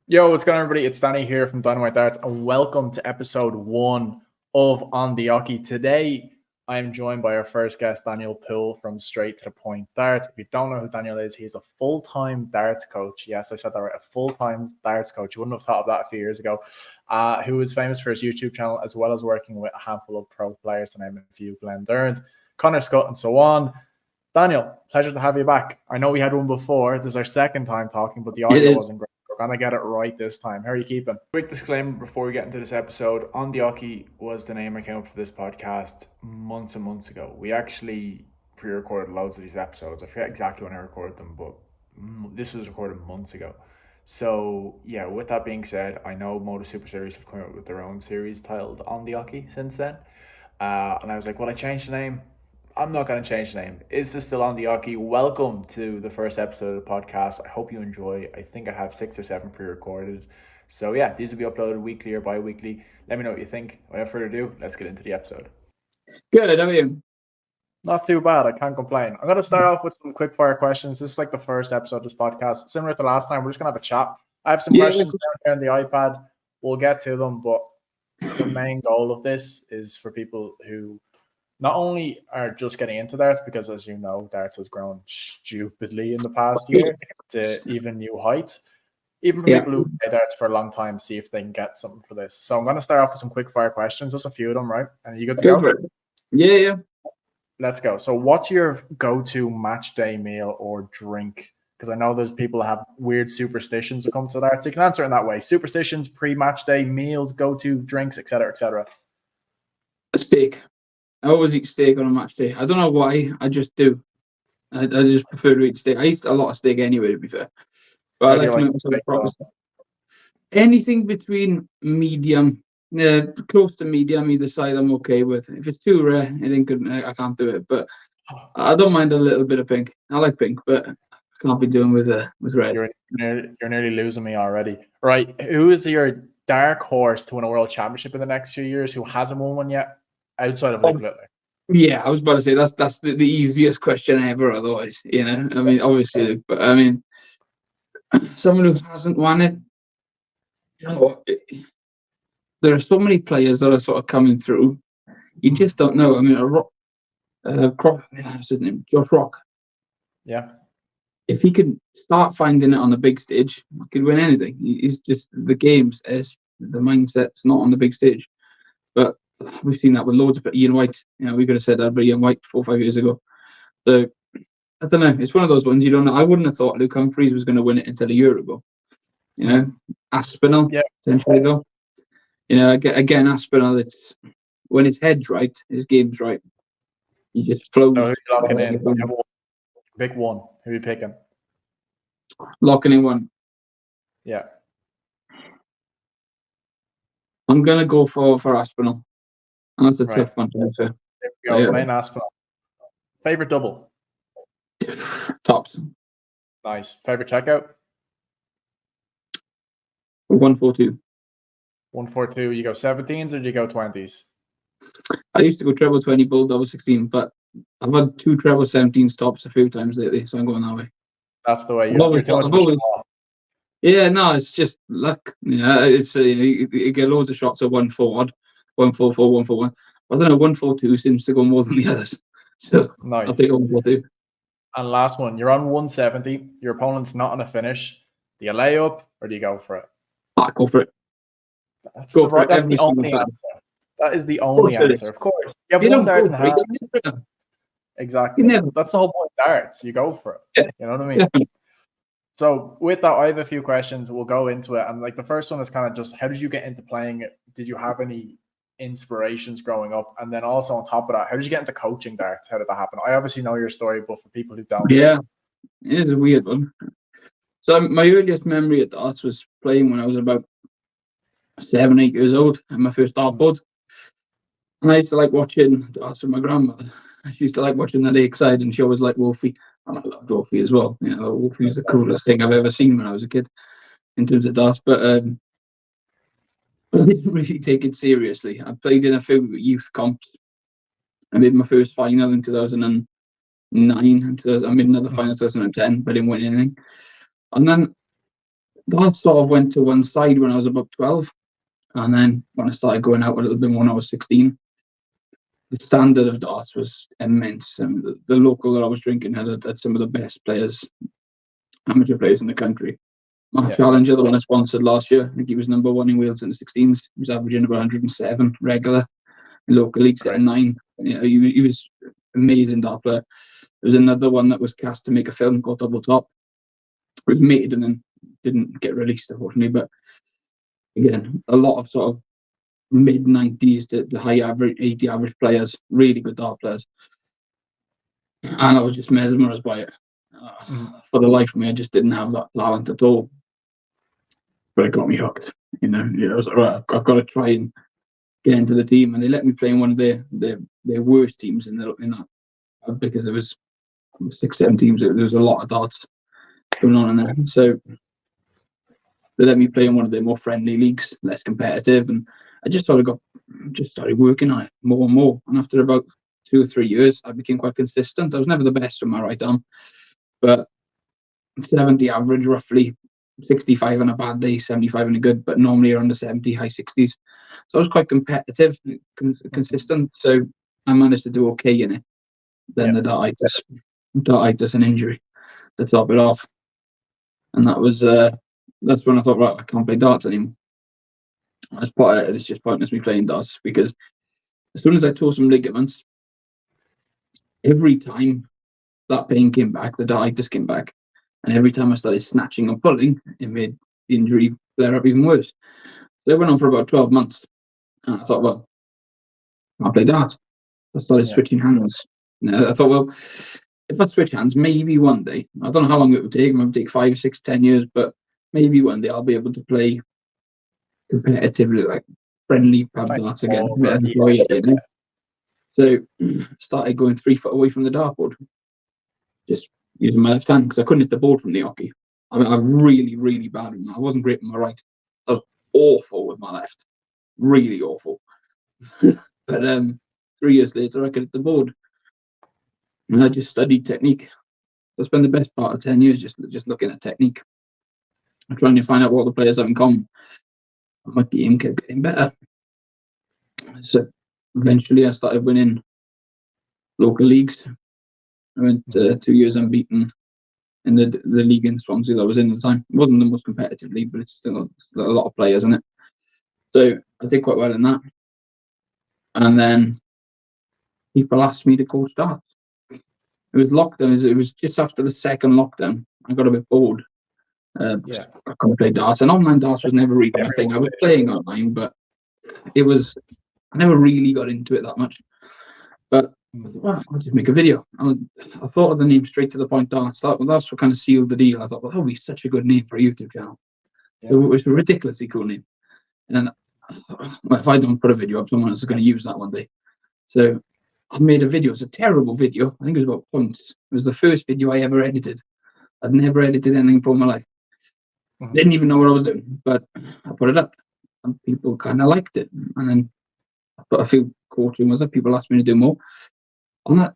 Yo, what's going on, everybody? It's Dani here from Dynamite Darts, and welcome to episode 1 of On the Oche. Today, I'm joined by our first guest, Daniel Poole from Straight to the Point Darts. If you don't know who Daniel is, he's a full-time darts coach. Yes, I said that right, a full-time darts coach. You wouldn't have thought of that a few years ago. Who is famous for his YouTube channel, as well as working with a handful of pro players, to name a few: Glenn Durrant, Connor Scott, and so on. Daniel, pleasure to have you back. I know we had one before. This is our second time talking, but the audio wasn't great. We're going to get it right this time. How are you keeping? Quick disclaimer before we get into this episode. On the Oche was the name I came up for this podcast months and months ago. We actually pre-recorded loads of these episodes. I forget exactly when I recorded them, but this was recorded months ago. So, yeah, with that being said, I know Moto Super Series have come out with their own series titled On the Oche since then. And I was like, well, I changed the name. I'm not going to change the name. Is this still On the Oche? Welcome to the first episode of the podcast. I hope you enjoy. I think I have 6 or 7 pre-recorded. So yeah, these will be uploaded weekly or bi-weekly. Let me know what you think. Without further ado, let's get into the episode. Good, how are you? Not too bad. I can't complain. I'm going to start off with some quick-fire questions. This is like the first episode of this podcast. Similar to last time, we're just going to have a chat. I have some questions down here on the iPad. We'll get to them, but the main goal of this is for people who not only are just getting into darts, because as you know, darts has grown stupidly in the past year to even new heights. Even for people who play darts for a long time, see if they can get something for this. So I'm going to start off with some quick fire questions, just a few of them, right? And you good to go? Yeah. Let's go. So what's your go-to match day meal or drink? Because I know there's people that have weird superstitions that come to darts. So you can answer in that way. Superstitions, pre-match day meals, go-to drinks, etc., etc. A steak. I always eat steak on a match day. I don't know why. I just do. I just prefer to eat steak. I eat a lot of steak anyway, to be fair. But I like to make myself a proper steak. Anything between medium, close to medium, either side, I'm okay with. If it's too rare, it ain't good. I can't do it. But I don't mind a little bit of pink. I like pink, but I can't be doing with red. You're nearly losing me already. Right. Who is your dark horse to win a world championship in the next few years who hasn't won one yet? Outside of Luke Littler. Yeah, I was about to say that's the easiest question ever. Otherwise, I mean, obviously, but I mean, someone who hasn't won it. There are so many players that are sort of coming through. You just don't know. I mean, what's his name? Josh Rock. Yeah. If he could start finding it on the big stage, he could win anything. He's just the games is the mindset's not on the big stage, but. We've seen that with loads of Ian White. We could have said that about Ian White 4 or 5 years ago. So I don't know. It's one of those ones you don't know. I wouldn't have thought Luke Humphries was going to win it until a year ago. Aspinall, potentially though. Again, Aspinall. It's when his head's right, his game's right. He just flows. So who are you locking in? Pick one. Who are you picking? Locking in one. Yeah. I'm gonna go for Aspinall. And that's a tough one to answer. There we go. Plain Aspinall. Favorite double? Tops. Nice. Favorite checkout? 142. 142. You go 17s or do you go 20s? I used to go treble 20, bull double 16, but I've had 2 treble 17s tops a few times lately, so I'm going that way. That's the way you're too much. Yeah, no, it's just luck. It's you get loads of shots at 1-4, 1-4-4, 1-4-1. I don't know, 1-4-2 seems to go more than the others. So nice. I'll take 1-4-2. And last one, you're on 170. Your opponent's not on a finish. Do you lay up or do you go for it? Go for it. That's the only answer. That is the only answer. Of course. You have one dart in hand. Exactly. That's the whole point of darts. You go for it. Yeah. You know what I mean? Yeah. So with that, I have a few questions. We'll go into it. And the first one is kind of just, how did you get into playing it? Did you have any inspirations growing up? And then also on top of that, how did you get into coaching darts? How did that happen? I obviously know your story, but for people who don't. Yeah, it is a weird one. So my earliest memory at darts was playing when I was about 7, 8 years old at my first dartboard. And I used to like watching darts with my grandmother. She used to like watching the Lakeside, and she always liked Wolfie. And I loved Wolfie as well. Wolfie was the coolest thing I've ever seen when I was a kid in terms of darts. But I didn't really take it seriously. I played in a few youth comps. I made my first final in 2009. I made another final in 2010, but I didn't win anything. And then that sort of went to one side when I was about 12. And then when I started going out a little bit more when I was 16, the standard of darts was immense. And the local that I was drinking had some of the best players, amateur players in the country. My Challenger, the one I sponsored last year, I think he was number 1 in Wales in the 16s. He was averaging about 107 regular. Local leagues at 9. He was amazing dart player. There was another one that was cast to make a film called Double Top. It was made and then didn't get released, unfortunately. But again, a lot of sort of mid-90s to the high average, 80 average players, really good dart players. And I was just mesmerised by it. For the life of me, I just didn't have that talent at all. But it got me hooked. I was like, right, I've got to try and get into the team. And they let me play in one of their worst teams in that, because there was 6-7 teams. There was a lot of darts going on in there. So they let me play in one of their more friendly leagues, less competitive, and I just started working on it more and more. And after about 2 or 3 years, I became quite consistent. I was never the best with my right arm, but 70 average, roughly 65 on a bad day, 75 on a good, but normally around the 70, high 60s. So I was quite competitive, consistent. So I managed to do okay in it. Then the dartitis and injury to top it off, and that's when I thought, right, I can't play darts anymore. It's just pointless me playing darts, because as soon as I tore some ligaments, every time that pain came back, the dartitis came back, and every time I started snatching and pulling, it made the injury flare up even worse. So it went on for about 12 months, and I thought, well, I'll play darts. I started switching hands. I thought, well, if I switch hands, maybe one day, I don't know how long it would take. It might take 5, 6, 10 years, but maybe one day I'll be able to play competitively, like friendly pub darts again. Enjoy it, So started going 3 foot away from the dartboard, just using my left hand, because I couldn't hit the board from the hockey. I mean, I'm really, really bad with that. I wasn't great with my right. I was awful with my left, really awful. But 3 years later, I could hit the board, and I just studied technique. I spent the best part of 10 years just looking at technique and trying to find out what the players have in common. My game kept getting better. So eventually I started winning local leagues. I went 2 years unbeaten in the league in Swansea that I was in at the time. It wasn't the most competitive league, but it's still a lot of players in it. So I did quite well in that. And then people asked me to coach darts. It was lockdown. It was just after the second lockdown. I got a bit bored. I couldn't play darts, and online darts was never really my thing. I was playing online, but I never really got into it that much. But well, I'll just make a video. I thought of the name Straight to the Point Darts. That's what kind of sealed the deal. I thought, well, that would be such a good name for a YouTube channel. It was a ridiculously cool name. And I thought, well, if I don't put a video up, someone else is going to use that one day. So I made a video. It was a terrible video. I think it was about points. It was the first video I ever edited. I'd never edited anything for my life. Didn't even know what I was doing, but I put it up, and people kind of liked it. And then I put a few coaching was up. People asked me to do more. And that,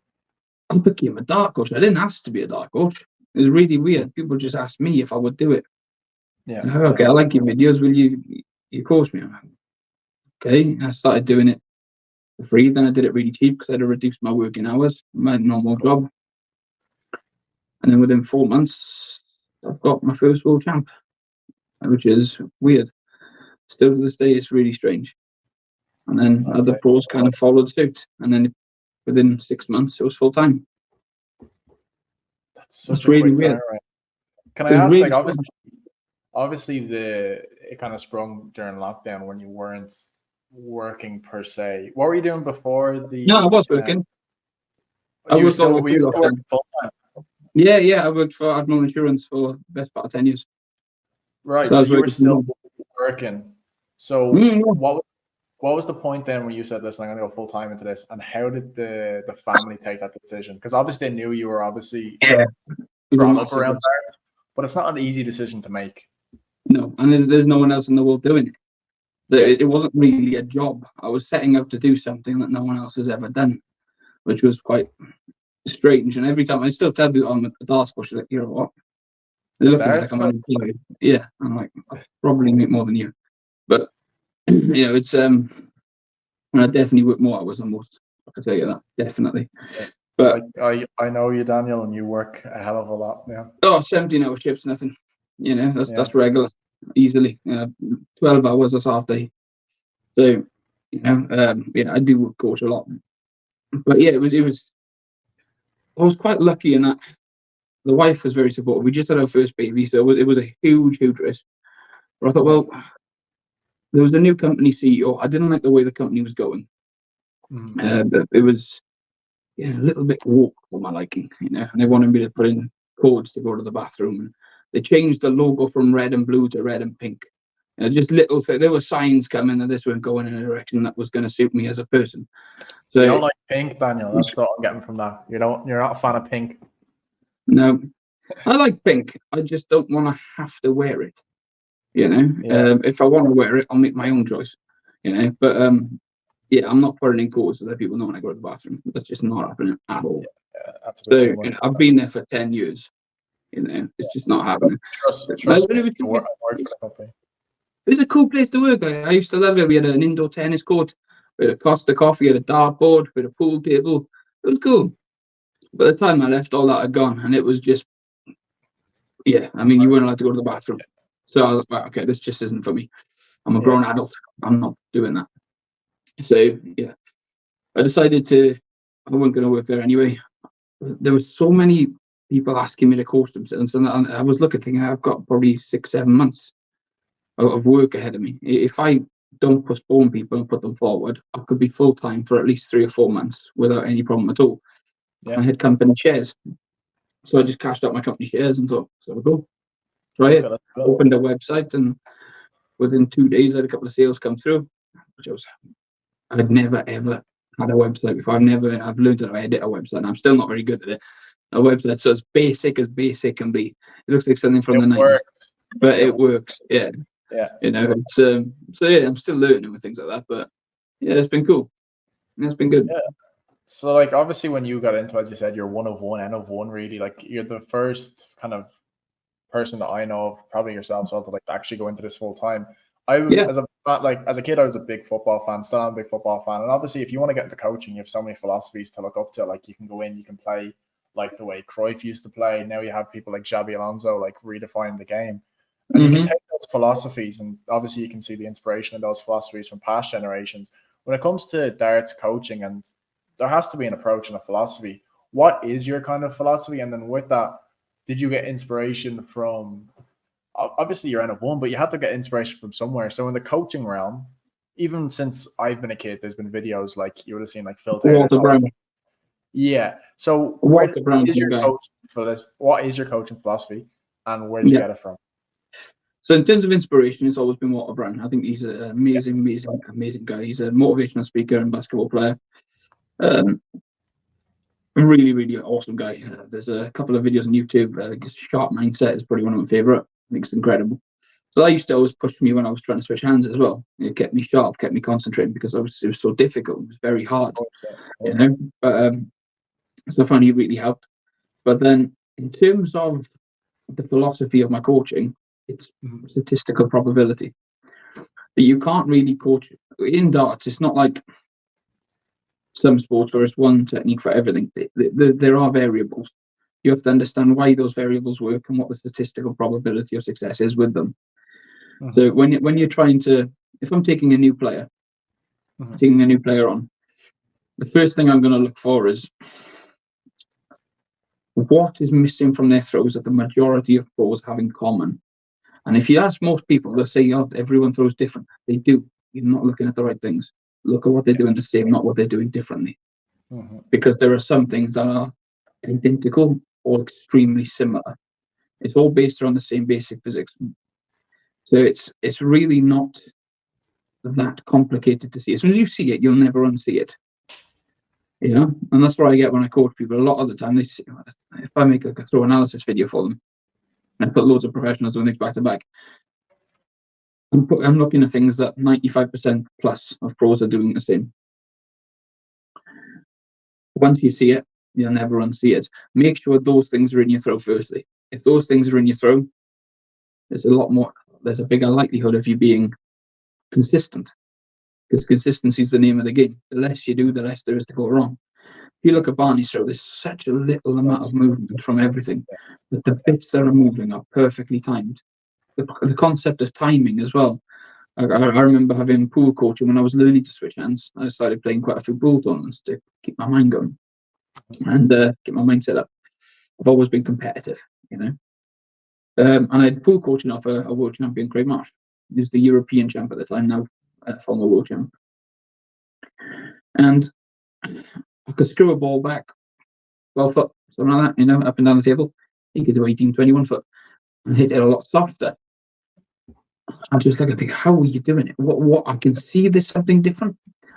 I became a dart coach. I didn't ask to be a dart coach. It was really weird. People just asked me if I would do it. Okay, I like your videos. Will you coach me? I'm like, okay. I started doing it for free. Then I did it really cheap because I had to reduce my working hours, my normal job. And then within 4 months, I've got my first world champ, which is weird. Still to this day, it's really strange. And then other pros kind of followed suit. And then within 6 months, it was full time. That's really weird. Can I ask, like, obviously it kind of sprung during lockdown when you weren't working per se. What were you doing before the? No, I was working. I was working full time. Yeah. I worked for Admiral Insurance for the best part of 10 years. Right. So you were still working. So what was the point then when you said, listen, I'm going to go full time into this? And how did the family take that decision? Because obviously they knew you were obviously brought up around darts, but it's not an easy decision to make. No, and there's no one else in the world doing it. It wasn't really a job. I was setting out to do something that no one else has ever done, which was quite strange. And every time I still tell people I'm a darts coach, like, you know what? They look at me like I'm unemployed. Yeah, I'm like, I'll probably make more than you. But, it's, and I definitely work more hours than most. I can tell you that, definitely. Yeah. But I know you, Daniel, and you work a hell of a lot. Yeah. 17-hour shifts, nothing. That's regular, easily. 12 hours a half day. So, I do coach a lot. But yeah, it was. I was quite lucky in that the wife was very supportive. We just had our first baby, so it was a huge risk. But I thought, well, there was a new company CEO. I didn't like the way the company was going. But it was a little bit woke for my liking, and they wanted me to put in codes to go to the bathroom. And they changed the logo from red and blue to red and pink. Just little things. There were signs coming that this was going in a direction that was going to suit me as a person. So you don't like pink, Daniel? That's what I'm getting from that. You're not a fan of pink. No, I like pink. I just don't want to have to wear it. If I want to wear it, I'll make my own choice. But I'm not putting in codes so that people know when I go to the bathroom. That's just not happening at all. That's so I've been there for 10 years. It's just not happening. Trust me. I work for the company. It was a cool place to work. I used to love it. We had an indoor tennis court, we had a Costa coffee, we had a dartboard, we had a pool table. It was cool. By the time I left, all that had gone, and it was just, you weren't allowed to go to the bathroom. So I was like, okay, this just isn't for me. I'm a grown adult. I'm not doing that. So I decided I wasn't going to work there anyway. There were so many people asking me to coach them, and I was thinking I've got probably 6-7 months of work ahead of me. If I don't postpone people and put them forward, I could be full time for at least 3 or 4 months without any problem at all. I had company shares, so I just cashed out my company shares and thought, so we go. Try it. Opened a website, and within 2 days, I had a couple of sales come through, which I'd never ever had a website before. I've learned how to edit a website, and I'm still not very good at it. A website so as basic can be. It looks like something from the 90s, but it works. Yeah. It's I'm still learning with things like that, but it's been cool. It's been good. Yeah. So obviously when you got into it, as you said, you're one of one, N of one, really. You're the first kind of person that I know of, probably yourself, so to actually go into this full time. As a kid, I was a big football fan, still am a big football fan. And obviously if you want to get into coaching, you have so many philosophies to look up to. You can go in, you can play the way Cruyff used to play. Now you have people like Xabi Alonso redefining the game. And you can take those philosophies, and obviously you can see the inspiration of those philosophies from past generations. When it comes to darts coaching, and there has to be an approach and a philosophy. What is your kind of philosophy? And then with that, did you get inspiration from, obviously you're N of one, but you had to get inspiration from somewhere. So in the coaching realm, even since I've been a kid, there's been videos you would have seen Phil Taylor. Walter Brown. Yeah. So what is your coaching philosophy, and where did you get it from? So in terms of inspiration, it's always been Walter Brown. I think he's an amazing guy. He's a motivational speaker and basketball player. A really, really awesome guy. There's a couple of videos on YouTube. I think his Sharp Mindset is probably one of my favorite. I think it's incredible. So that used to always push me when I was trying to switch hands as well. It kept me sharp, kept me concentrating, because it was so difficult. It was very hard, But so I found he really helped. But then in terms of the philosophy of my coaching, it's statistical probability. But you can't really coach in darts. It's not like some sports where it's one technique for everything. There are variables. You have to understand why those variables work and what the statistical probability of success is with them. So when you're trying to, if I'm taking a new player, on, the first thing I'm going to look for is what is missing from their throws that the majority of pros have in common. And if you ask most people, they'll say, everyone throws different. They do. You're not looking at the right things. Look at what they're doing the same, not what they're doing differently. Because there are some things that are identical or extremely similar. It's all based around the same basic physics. So it's really not that complicated to see. As soon as you see it, you'll never unsee it. And that's what I get when I coach people. A lot of the time, they say, if I make a throw analysis video for them, and I put loads of professionals doing things back to back, I'm looking at things that 95% plus of pros are doing the same. Once you see it, you'll never unsee it. Make sure those things are in your throw firstly. if those things are in your throw, there's a bigger likelihood of you being consistent, because consistency is the name of the game. The less you do, the less there is to go wrong. If you look at Barney's throw, there's such a little amount of movement from everything, but the bits that are moving are perfectly timed. The concept of timing as well. I remember having pool coaching when I was learning to switch hands. I started playing quite a few pool tournaments to keep my mind going and get my mindset up. I've always been competitive, and I had pool coaching off a world champion, Craig Marsh. He was the European champ at the time, now former world champ. And I could screw a ball back 12 foot, something like that, up and down the table. He could do 18, 21 foot and hit it a lot softer. I just look and think, how are you doing it? What? I can see there's something different.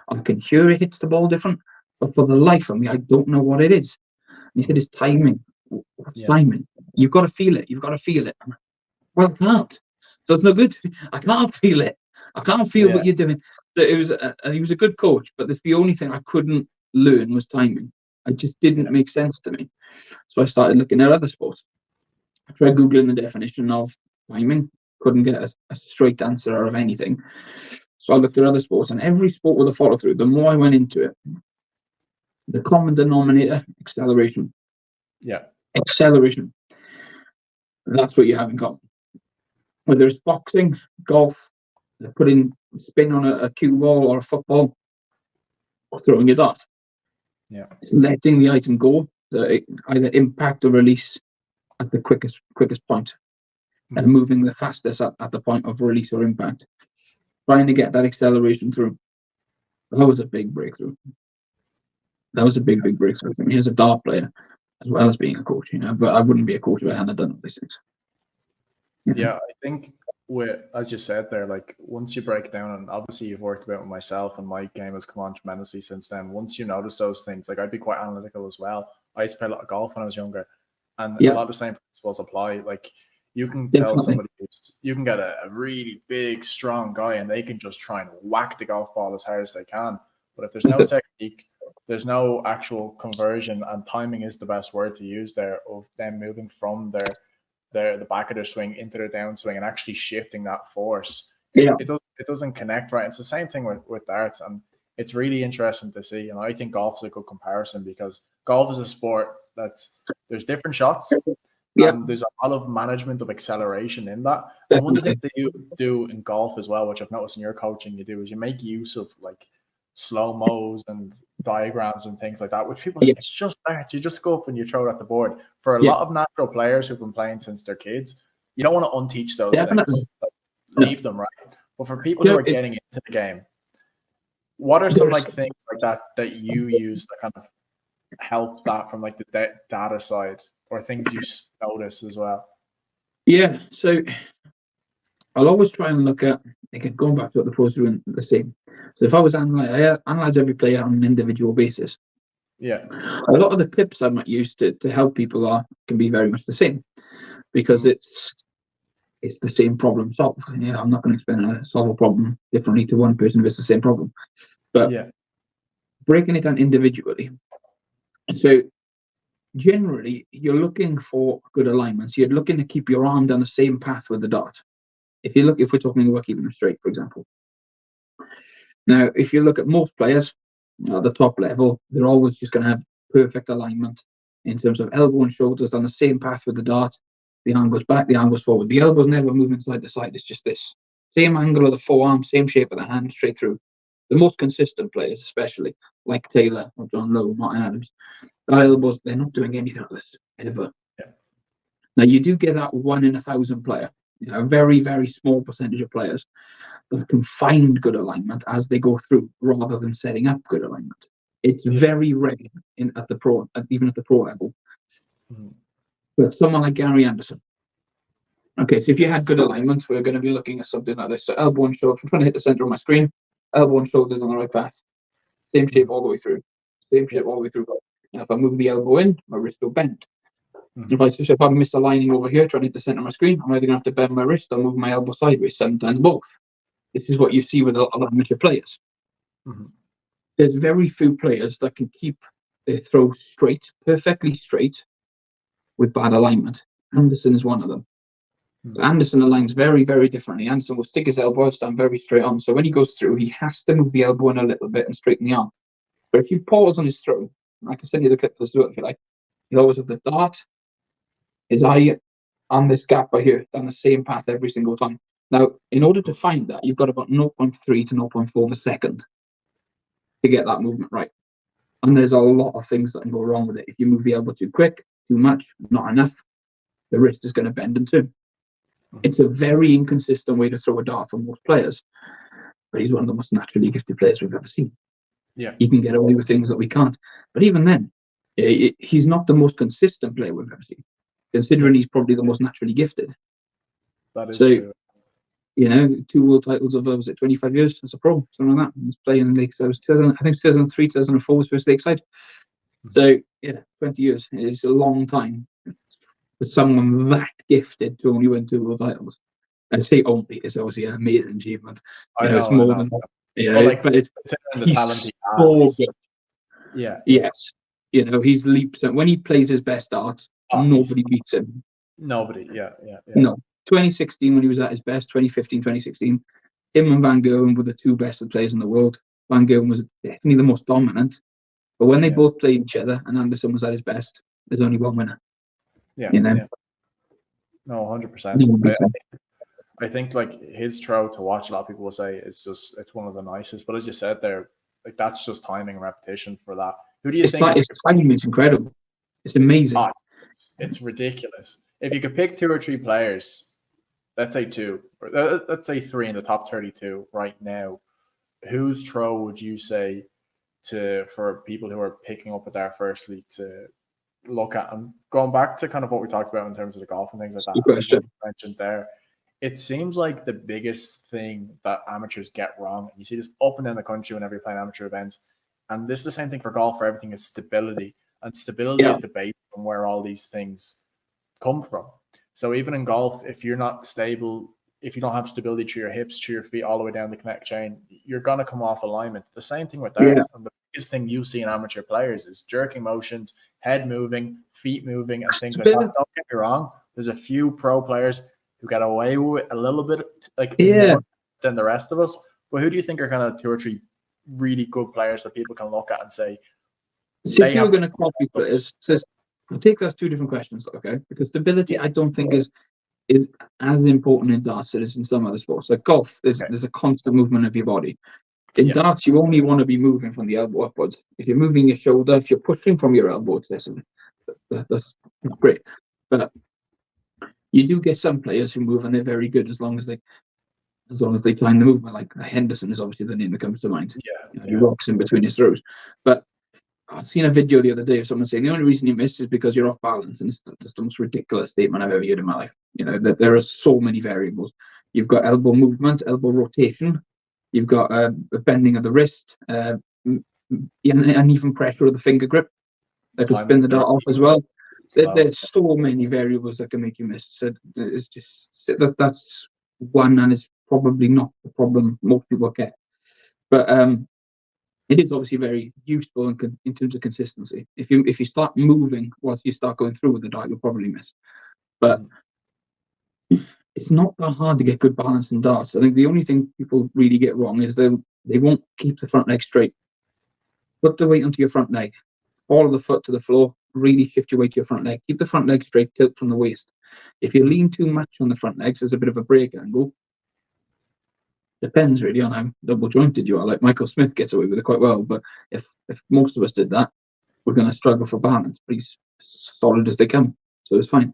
I can hear it hits the ball different. But for the life of me, I don't know what it is. And he said, it's timing. What's timing? You've got to feel it. You've got to feel it. Well, I can't. So it's no good. I can't feel it. I can't feel what you're doing. So he was a good coach, but that's the only thing I couldn't learn was timing. It just didn't make sense to me. So I started looking at other sports. I tried Googling the definition of timing. Couldn't get a straight answer out of anything. So I looked at other sports, and every sport with a follow through, the more I went into it, the common denominator, acceleration. Yeah. Acceleration. That's what you have in common. Whether it's boxing, golf, putting spin on a cue ball or a football, or throwing a dart. Yeah. It's letting the item go, either impact or release at the quickest point. And moving the fastest at the point of release or impact. Trying to get that acceleration through. That was a big breakthrough. That was a big breakthrough for me as a dart player, as well as being a coach, But I wouldn't be a coach if I hadn't done all these things. Yeah, I think as you said there, like once you break down, and obviously you've worked a bit with myself and my game has come on tremendously since then. Once you notice those things, like I'd be quite analytical as well. I used to play a lot of golf when I was younger, and a lot of the same principles apply. Like you can tell somebody, you can get a really big, strong guy, and they can just try and whack the golf ball as hard as they can. But if there's no technique, there's no actual conversion, and timing is the best word to use there, of them moving from the back of their swing into their downswing and actually shifting that force. It doesn't connect right. It's the same thing with darts, and it's really interesting to see. And I think golf is a good comparison, because golf is a sport there's different shots. And there's a lot of management of acceleration in that. And one of the things that you do in golf as well, which I've noticed in your coaching, you do, is you make use of like slow-mos and diagrams and things like that, which people think it's just that you just go up and you throw it at the board. For a lot of natural players who've been playing since they're kids, you don't want to unteach those things. Like, leave them, right? But for people who are getting into the game, what are some things like that you use to kind of help that from like the data side, or things you notice as well? Yeah, so I'll always try and look at, again, going back to what the pros are doing the same. So if I was analyze every player on an individual basis. Yeah. A lot of the tips I might use to help people can be very much the same, because it's the same problem solved. Yeah, I'm not going to explain how to solve a problem differently to one person if it's the same problem. But breaking it down individually. So generally, you're looking for good alignments. You're looking to keep your arm down the same path with the dart. If we're talking about keeping them straight, for example. Now, if you look at most players at the top level, they're always just going to have perfect alignment in terms of elbow and shoulders on the same path with the dart. The arm goes back, the arm goes forward. The elbow's never moving side to side. It's just this. Same angle of the forearm, same shape of the hand, straight through. The most consistent players, especially, like Taylor or John Lowe, Martin Adams, that elbows, they're not doing anything like this, ever. Yeah. Now, you do get that 1 in 1,000 player, a very, very small percentage of players that can find good alignment as they go through, rather than setting up good alignment. It's very rare even at the pro level. But someone like Gary Anderson. Okay, so if you had good alignment, we're going to be looking at something like this. So elbow and shoulder, I'm trying to hit the center of my screen. Elbow and shoulders on the right path. Same shape all the way through. Same shape all the way through. Now, if I move the elbow in, my wrist will bend. If I'm misaligning over here, trying to hit the center of my screen, I'm either going to have to bend my wrist or move my elbow sideways, sometimes both. This is what you see with a lot of amateur players. There's very few players that can keep their throw straight, perfectly straight, with bad alignment. Anderson is one of them. So Anderson aligns very, very differently. Anderson will stick his elbow, stand very straight on. So when he goes through, he has to move the elbow in a little bit and straighten the arm. But if you pause on his throw, I can send you the clip for this if you like. He always have the dart, his eye, and this gap right here down the same path every single time. Now, in order to find that, you've got about 0.3 to 0.4 of a second to get that movement right. And there's a lot of things that can go wrong with it. If you move the elbow too quick, too much, not enough, the wrist is going to bend in two. It's a very inconsistent way to throw a dart for most players, but he's one of the most naturally gifted players we've ever seen. Yeah, he can get away with things that we can't. But even then, he's not the most consistent player we've ever seen, considering he's probably the most naturally gifted. That is true. You know, 2 world titles of, was it 25 years as a pro, something like that. He was playing in the league. So it was 2003, 2004 was first league side. So, yeah, 20 years is a long time for someone that gifted to only win 2 world titles. And to say only is obviously an amazing achievement. It's more than, but it's he's so good. Yeah. Yes. He's leaps. When he plays his best darts, nobody beats him. Nobody. Yeah. No. 2016, when he was at his best, 2015, 2016, him and Van Gerwen were the 2 best players in the world. Van Gerwen was definitely the most dominant. But when they both played each other and Anderson was at his best, there's only one winner. Yeah. No, 100%. I think like his throw to watch, a lot of people will say it's one of the nicest. But as you said there, like that's just timing and repetition for that. Who do you think? His timing is incredible. It's amazing. It's ridiculous. If you could pick 2 or 3 players, let's say 2, or let's say 3 in the top 32 right now, whose throw would you say for people who are picking up at there firstly to look at? And going back to kind of what we talked about in terms of the golf and things like that, what you mentioned there, it seems like the biggest thing that amateurs get wrong, and you see this up and down the country whenever you're playing amateur events, and this is the same thing for golf, for everything, is stability. And stability is the base from where all these things come from. So even in golf, if you're not stable, if you don't have stability through your hips, through your feet, all the way down the connect chain, you're going to come off alignment. The same thing with darts. And the biggest thing you see in amateur players is jerking motions, head moving, feet moving, and things like that. Don't get me wrong. There's a few pro players who get away with a little bit more than the rest of us. But who do you think are kind of 2 or 3 really good players that people can look at and say, if you're going to copy players, I'll take those 2 different questions, okay? Because stability, I don't think is as important in darts as it is in some other sports. Like golf, there's a constant movement of your body. In darts, you only want to be moving from the elbow upwards. If you're moving your shoulder, if you're pushing from your elbow, that's great. But you do get some players who move, and they're very good as long as they time the movement. Like Henderson is obviously the name that comes to mind. He rocks in between his throws. But I've seen a video the other day of someone saying the only reason you miss is because you're off balance, and it's the most ridiculous statement I've ever heard in my life. That there are so many variables. You've got elbow movement, elbow rotation, you've got a bending of the wrist, and even pressure of the finger grip that can spin the dart off as well. There's so many variables that can make you miss. So it's just that's one, and it's probably not the problem most people get. But it is obviously very useful in terms of consistency. If you start moving whilst you start going through with the dart, you'll probably miss. But it's not that hard to get good balance in darts. I think the only thing people really get wrong is they won't keep the front leg straight. Put the weight onto your front leg. Follow the foot to the floor. Really shift your weight to your front leg. Keep the front leg straight, tilt from the waist. If you lean too much on the front legs, there's a bit of a break angle. Depends really on how double jointed you are. Like Michael Smith gets away with it quite well, but if most of us did that, we're going to struggle for balance pretty solid as they come. So it's fine.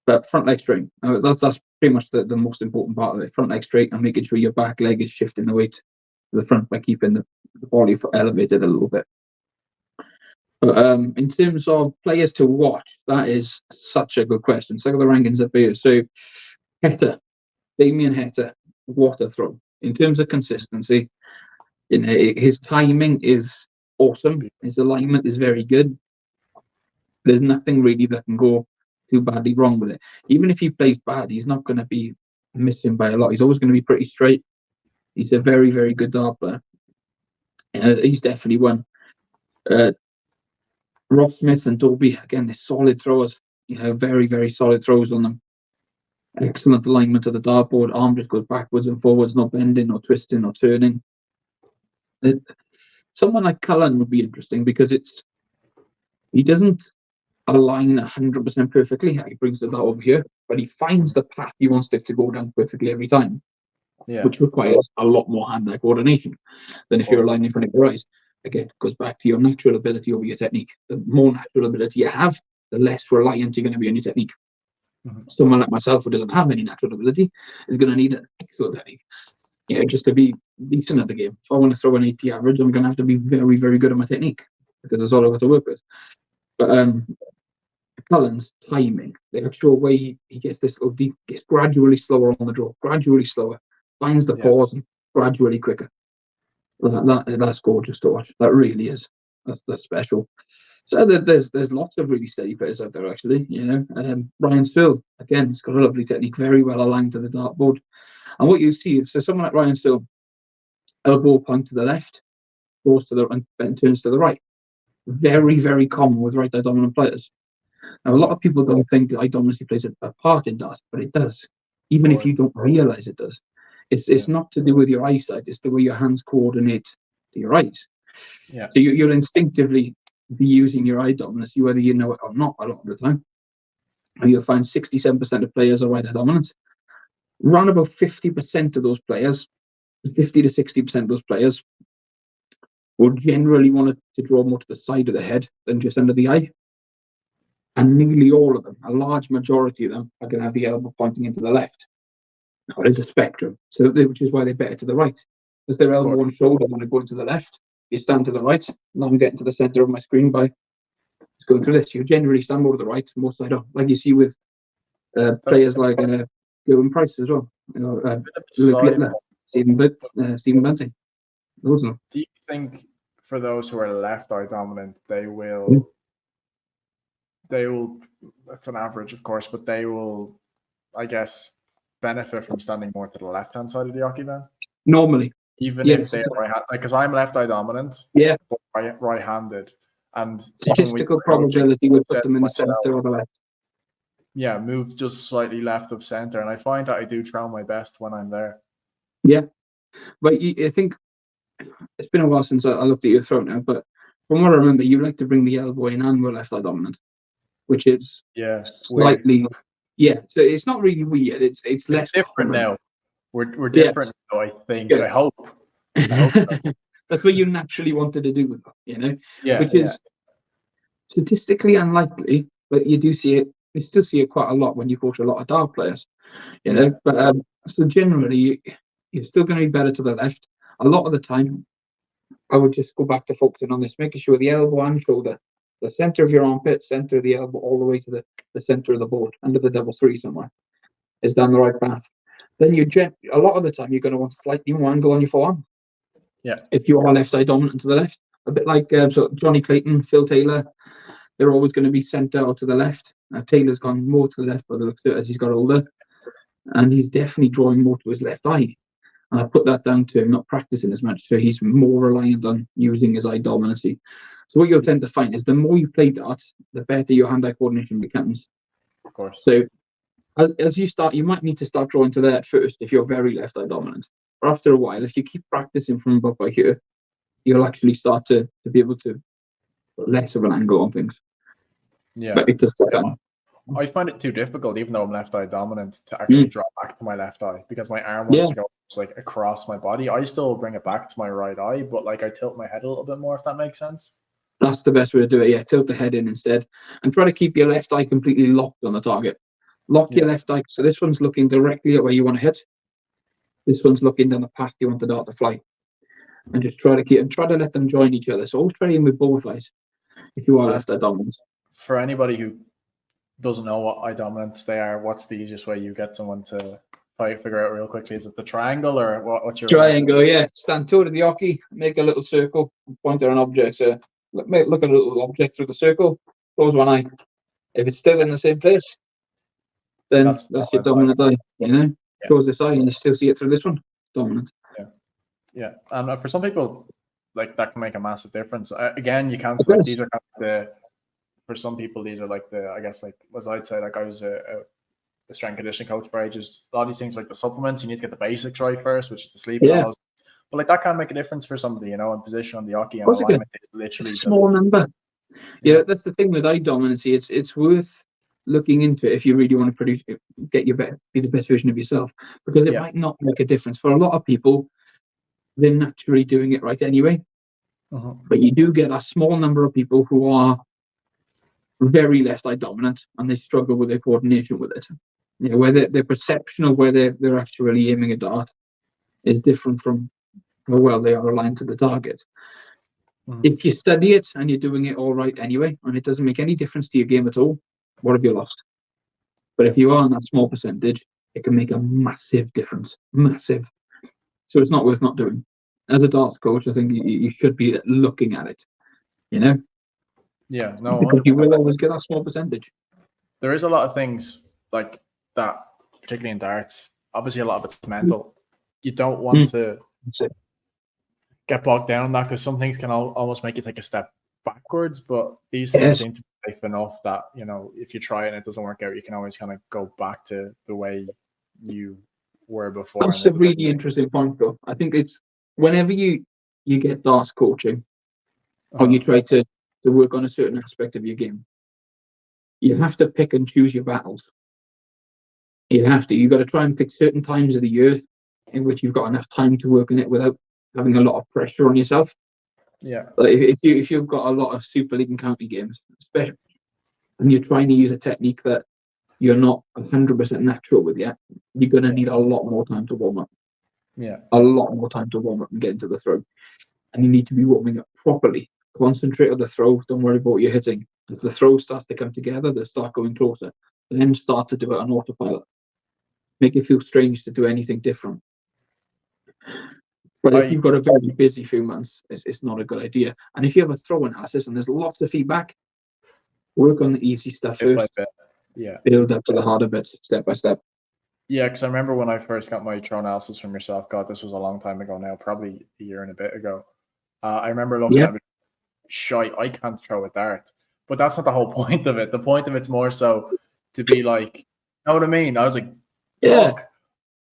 But front leg straight, that's pretty much the most important part of it. Front leg straight and making sure your back leg is shifting the weight to the front by keeping the body elevated a little bit. But in terms of players to watch, that is such a good question. So the rankings up here. So Damien Heta, what a throw. In terms of consistency, his timing is awesome. His alignment is very good. There's nothing really that can go too badly wrong with it. Even if he plays bad, he's not going to be missing by a lot. He's always going to be pretty straight. He's a very, very good dart player. He's definitely one. Ross Smith and Dolby, again, they're solid throwers. very, very solid throws on them. Excellent alignment of the dartboard. Arm just goes backwards and forwards, not bending, or twisting, or turning. Someone like Cullen would be interesting because he doesn't align 100% perfectly. He brings the dart over here, but he finds the path he wants it to go down perfectly every time, which requires a lot more hand-eye coordination than if you're aligning in front of your eyes. Again, it goes back to your natural ability over your technique. The more natural ability you have, the less reliant you're going to be on your technique. Someone like myself who doesn't have any natural ability is going to need an excellent technique, just to be decent at the game. If I want to throw an 80 average, I'm going to have to be very, very good at my technique because that's all I've got to work with. But Cullen's timing, the actual way he gets this little deep, gets gradually slower on the draw, gradually slower, finds the pause and gradually quicker. That's gorgeous to watch. That really is. That's special. So there's lots of really steady players out there actually. Ryan Still, again, he's got a lovely technique, very well aligned to the dartboard. And what you see is, so someone like Ryan Still, elbow point to the left, goes to the and turns to the right. Very, very common with right eye dominant players. Now, a lot of people don't think eye dominancy plays a part in that, but it does. Even if you don't realize it does. It's not to do with your eyesight, it's the way your hands coordinate to your eyes. So you'll instinctively be using your eye dominance, whether you know it or not, a lot of the time. And you'll find 67% of players are right eye dominant. Around about 50% of those players, 50 to 60% of those players, will generally want to draw more to the side of the head than just under the eye. And nearly all of them, a large majority of them, are going to have the elbow pointing into the left. Now, there's a spectrum, which is why they're better to the right. As their elbow and shoulder want to go into the left, you stand to the right. Now I'm getting to the center of my screen by going through this. You generally stand more to the right, more side up, like you see with players like Gillian Price as well. Luke Littler, Stephen Bunting. Those are. Do you think for those who are left eye dominant, they will, that's an average, of course, but they will, I guess, benefit from standing more to the left-hand side of the hockey then? Normally. Even if they're right-handed, because I'm left eye dominant, but right-handed. And statistical probability would put them in the center or the left. Yeah, move just slightly left of center. And I find that I do try my best when I'm there. Yeah. But I think it's been a while since I looked at your throat now, but from what I remember, you like to bring the elbow in and we're left eye dominant, which is slightly weird. So it's not really weird. It's less different now. We're different now, I think. Good. I hope. So. That's what you naturally wanted to do, which is statistically unlikely, but you do see it. You still see it quite a lot when you coach a lot of dart players, But so generally, you're still going to be better to the left. A lot of the time, I would just go back to focusing on this, making sure the elbow and shoulder, the center of your armpit, center of the elbow, all the way to the center of the board, under the double three somewhere, is down the right path. Then a lot of the time, you're going to want slightly more angle on your forearm. Yeah. If you are left eye dominant to the left, a bit like so Johnny Clayton, Phil Taylor, they're always going to be sent out to the left. Taylor's gone more to the left by the looks of it as he's got older, and he's definitely drawing more to his left eye. And I put that down to him not practicing as much, so he's more reliant on using his eye dominancy. So what you'll tend to find is the more you play dart, the better your hand-eye coordination becomes. Of course. So as you start, you might need to start drawing to there at first if you're very left-eye dominant. But after a while, if you keep practicing from above by here, you'll actually start to be able to put less of an angle on things. Yeah. But it does take time. I find it too difficult, even though I'm left eye dominant, to actually draw back to my left eye because my arm wants to go like across my body. I still bring it back to my right eye, but like I tilt my head a little bit more, if that makes sense. That's the best way to do it. Yeah, tilt the head in instead, and try to keep your left eye completely locked on the target. Lock your left eye. So this one's looking directly at where you want to hit. This one's looking down the path you want the dart to fly, and just try to let them join each other. So always try in with both eyes if you are left eye dominant. For anybody who doesn't know what eye dominant they are, what's the easiest way you get someone to figure out real quickly? Is it the triangle or what's your triangle? Yeah, stand toe to the hockey, make a little circle, point at an object. So look at a little object through the circle. Close one eye. If it's still in the same place, then that's your dominant eye. Close this eye and you still see it through this one. Dominant. Yeah. And for some people, like that can make a massive difference. Again, you can't. Like, these are kind of the for some people, these are like I guess like as I'd say, like I was a strength conditioning coach for ages. A lot of these things like the supplements, you need to get the basics right first, which is the sleep and all those. But like that can make a difference for somebody, you know, in position on the Oche and alignment. It's literally a small number. Yeah, that's the thing with eye dominancy. It's worth looking into it if you really want to be the best version of yourself, because it might not make a difference for a lot of people. They're naturally doing it right anyway. But you do get a small number of people who are very left eye dominant and they struggle with their coordination with it. You know, where their perception of where they're actually aiming a dart is different from how well they are aligned to the target. If you study it and you're doing it all right anyway, and it doesn't make any difference to your game at all, what have you lost? But if you are on that small percentage, it can make a massive difference. Massive. So it's not worth not doing. As a darts coach, I think you should be looking at it, you know? Yeah, no, because you will always get that small percentage. There is a lot of things like that, particularly in darts. Obviously, a lot of it's mental. You don't want to get bogged down in that, because some things can almost make you take a step backwards. But these things seem to be safe enough that, you know, if you try it and it doesn't work out, you can always kind of go back to the way you were before. That's a really interesting point, though. I think it's whenever you get darts coaching, or you try to work on a certain aspect of your game, you have to pick and choose your battles. You've got to try and pick certain times of the year in which you've got enough time to work on it without having a lot of pressure on yourself. Yeah. Like if you've got a lot of Super League and county games, especially, and you're trying to use a technique that you're not 100% natural with yet, you're going to need a lot more time to warm up. Yeah. A lot more time to warm up and get into the throw. And you need to be warming up properly. Concentrate on the throw. Don't worry about what you're hitting. As the throw starts to come together, they start going closer. Then start to do it on autopilot. Make it feel strange to do anything different. But if you've got a very busy few months, it's not a good idea. And if you have a throw analysis and there's lots of feedback, work on the easy stuff first. Yeah. Build up to the harder bits step by step. Yeah, because I remember when I first got my throw analysis from yourself, God, this was a long time ago now, probably a year and a bit ago. I remember looking at it, shy, I can't throw a dart. But that's not the whole point of it. The point of it's more so to be like, you know what I mean? I was like, fuck,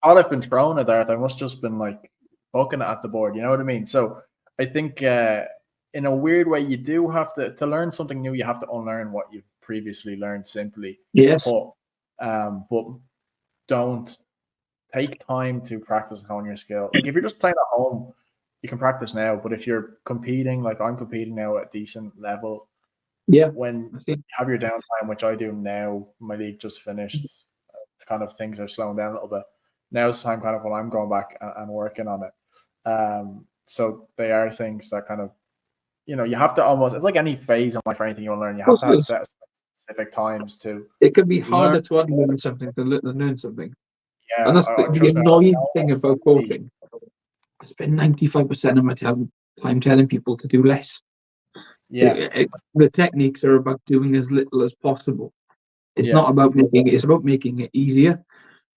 all I've been throwing a dart, I must just been like poking it at the board. You know what I mean? So I think in a weird way, you do have to learn something new. You have to unlearn what you've previously learned simply. Yes. But don't take time to practice and hone your skill. Like if you're just playing at home, you can practice now. But if you're competing, like I'm competing now at a decent level, when you have your downtime, which I do now, my league just finished. Kind of things are slowing down a little bit. Now's the time kind of when I'm going back and working on it. So they are things that kind of, you know, you have to almost, it's like any phase in life or anything you want to learn, you have to have set specific times to. It can be harder to unlearn something than learn something. Yeah, and that's the annoying thing about coaching. I spend 95% of my time telling people to do less. Yeah. The techniques are about doing as little as possible. It's not about making it, it's about making it easier.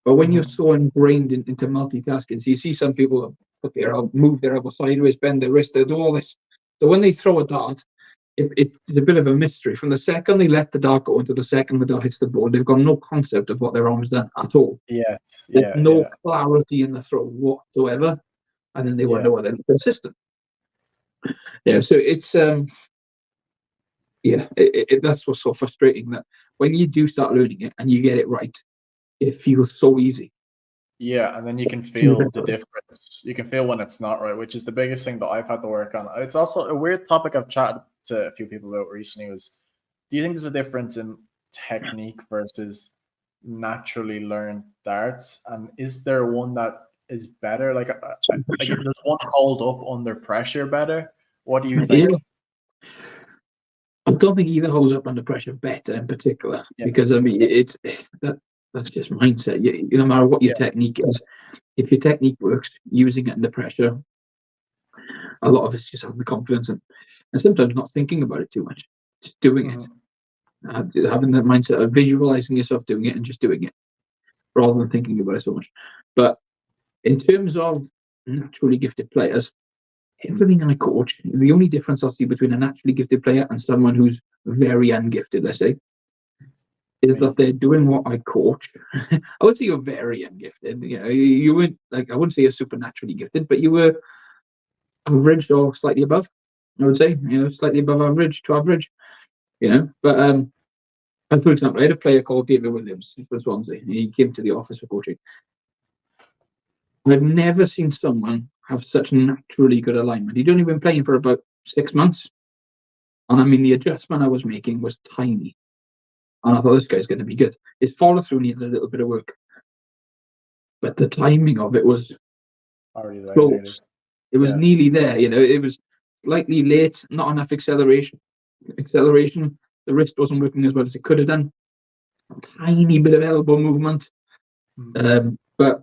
But when you're so ingrained into multitasking, so you see some people move their elbow sideways, bend their wrist, they do all this. So when they throw a dart, it's a bit of a mystery. From the second they let the dart go into the second the dart hits the board, they've got no concept of what their arm's done at all. There's no clarity in the throw whatsoever. And then they wonder why they're not consistent. Yeah, so it's that's what's so frustrating, that when you do start learning it and you get it right, it feels so easy. Yeah, and then you can feel the difference. You can feel when it's not right, which is the biggest thing that I've had to work on. It's also a weird topic I've chatted to a few people about recently was, do you think there's a difference in technique versus naturally learned darts? And is there one that is better? Like does one hold up under pressure better? What do you think? I don't think either holds up under pressure better in particular, because I mean that's just mindset. No matter what your technique is, if your technique works, using it under pressure, a lot of it's just having the confidence and sometimes not thinking about it too much, just doing it. Having that mindset of visualizing yourself doing it and just doing it, rather than thinking about it so much. But in terms of naturally gifted players, everything I coach, the only difference I see between a naturally gifted player and someone who's very ungifted, let's say, is that they're doing what I coach. I would say you're very ungifted. You weren't like, I wouldn't say you're supernaturally gifted, but you were average or slightly above. I would say, slightly above average to average. But for example, I had a player called David Williams for Swansea. He came to the office for coaching. I've never seen someone have such naturally good alignment. He'd only been playing for about 6 months. And I mean, the adjustment I was making was tiny. And I thought, this guy's going to be good. His follow through needed a little bit of work. But the timing of it was already close. It was nearly there. It was slightly late, not enough acceleration. The wrist wasn't working as well as it could have done. A tiny bit of elbow movement. But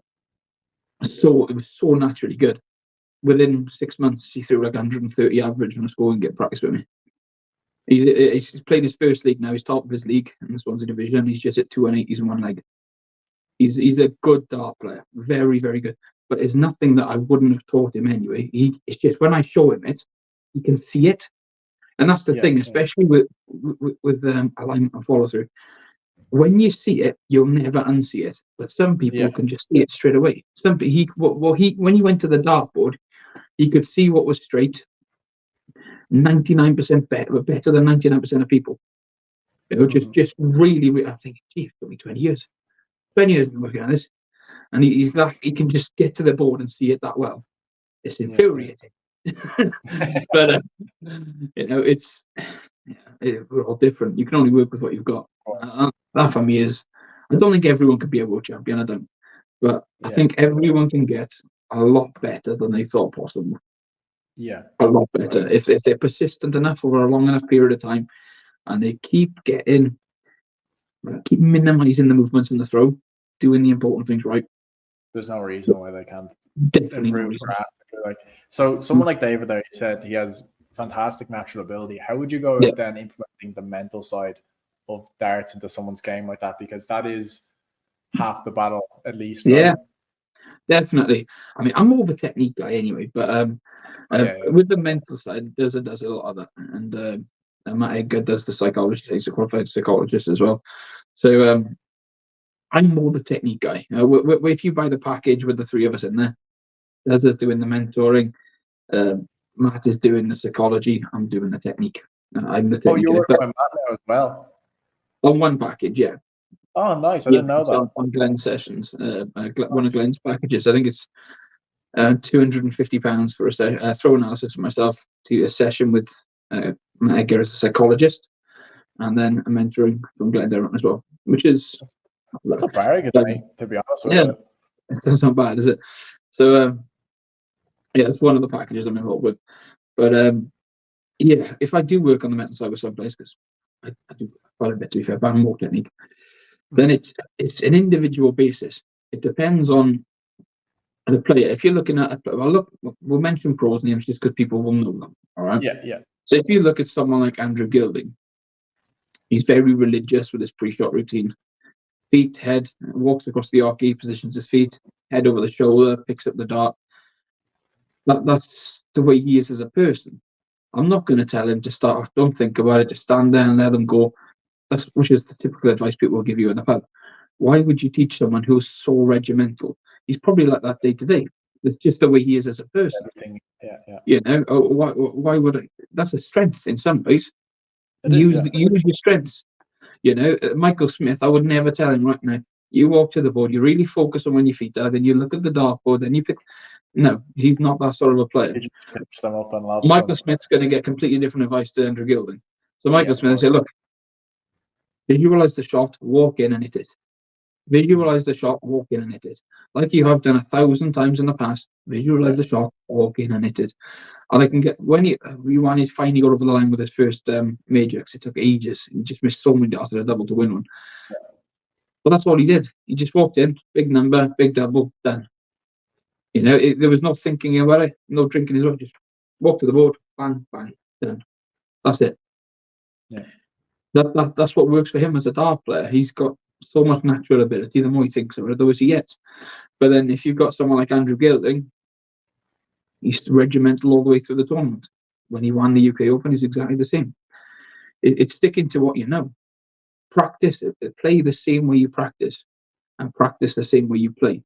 so it was so naturally good. Within 6 months, he threw like 130 average on a score and get practice with me. He's played his first league now. He's top of his league in the Swansea division. He's just at 280s in one leg. He's a good dart player, very, very good. But it's nothing that I wouldn't have taught him anyway. It's just when I show him it, he can see it, and that's the thing, especially with alignment and follow through. When you see it, you'll never unsee it. But some people can just see it straight away. When he went to the dartboard, he could see what was straight. 99% better than 99% of people. Just really, I'm thinking, gee, it took me 20 years. 20 years been working on this, and he can just get to the board and see it that well. It's infuriating. But we're all different. You can only work with what you've got. That for me is, I don't think everyone could be a world champion. I don't, but I think everyone can get a lot better than they thought possible. Yeah, a lot better if they're persistent enough over a long enough period of time, and they keep minimizing the movements in the throw, doing the important things right. There's no reason why they can't improve drastically. So someone like David there, he said he has fantastic natural ability. How would you go about then implementing the mental side of darts into someone's game like that? Because that is half the battle, at least. Right? Yeah, definitely. I mean, I'm more of a technique guy anyway, but with the mental side, does a lot of that, and Matt Edgar does the psychology. He's a qualified psychologist as well. So I'm more the technique guy. If you buy the package with the three of us in there, Des is doing the mentoring, Matt is doing the psychology, I'm doing the technique. I'm the technique. Oh, you're working with Matt now as well? On one package, yeah. Oh, nice. I didn't know that. On Glenn's sessions, one of Glenn's packages. I think it's £250 for a throw analysis for myself, to a session with Matt Edgar as a psychologist, and then a mentoring from Glenn Derrott as well, which is... That's a bargain, to be honest with you. It doesn't sound bad, is it? So, it's one of the packages I'm involved with. But, if I do work on the mental side with some players, because I do quite a bit, to be fair, but I'm more technique, then it's an individual basis. It depends on the player. If you're looking at we'll mention pros names just because people will know them, all right? Yeah. So if you look at someone like Andrew Gilding, he's very religious with his pre-shot routine. Feet, head, walks across the arcade, positions his feet, head over the shoulder, picks up the dart. That's the way he is as a person. I'm not going to tell him to start, don't think about it, just stand there and let them go. Which is the typical advice people will give you in the pub. Why would you teach someone who's so regimental? He's probably like that day to day. It's just the way he is as a person. Why would I? That's a strength in some ways. Use your strengths. Michael Smith, I would never tell him right now, you walk to the board, you really focus on when your feet are, then you look at the dartboard, then you pick. No, he's not that sort of a player. He just picks them up and loves Michael them. Smith's going to get completely different advice to Andrew Gilding. So Michael Smith said, look, visualize the shot, walk in and hit it. Visualize the shot, walk in and hit it. Like you have done 1,000 times in the past, visualize the shot, walk in and hit it. And I can get, when he finally got over the line with his first major, because it took ages. He just missed so many darts at a double to win one. Yeah. But that's all he did. He just walked in, big number, big double, done. There was no thinking about it, no drinking his own, just walk to the board, bang, bang, done. That's it. Yeah. That's what works for him as a dart player. He's got so much natural ability, the more he thinks of it, the worse he gets. But then if you've got someone like Andrew Gilding, he's regimental all the way through the tournament. When he won the UK Open, he's exactly the same. It's sticking to what you know. Practice, play the same way you practice, and practice the same way you play.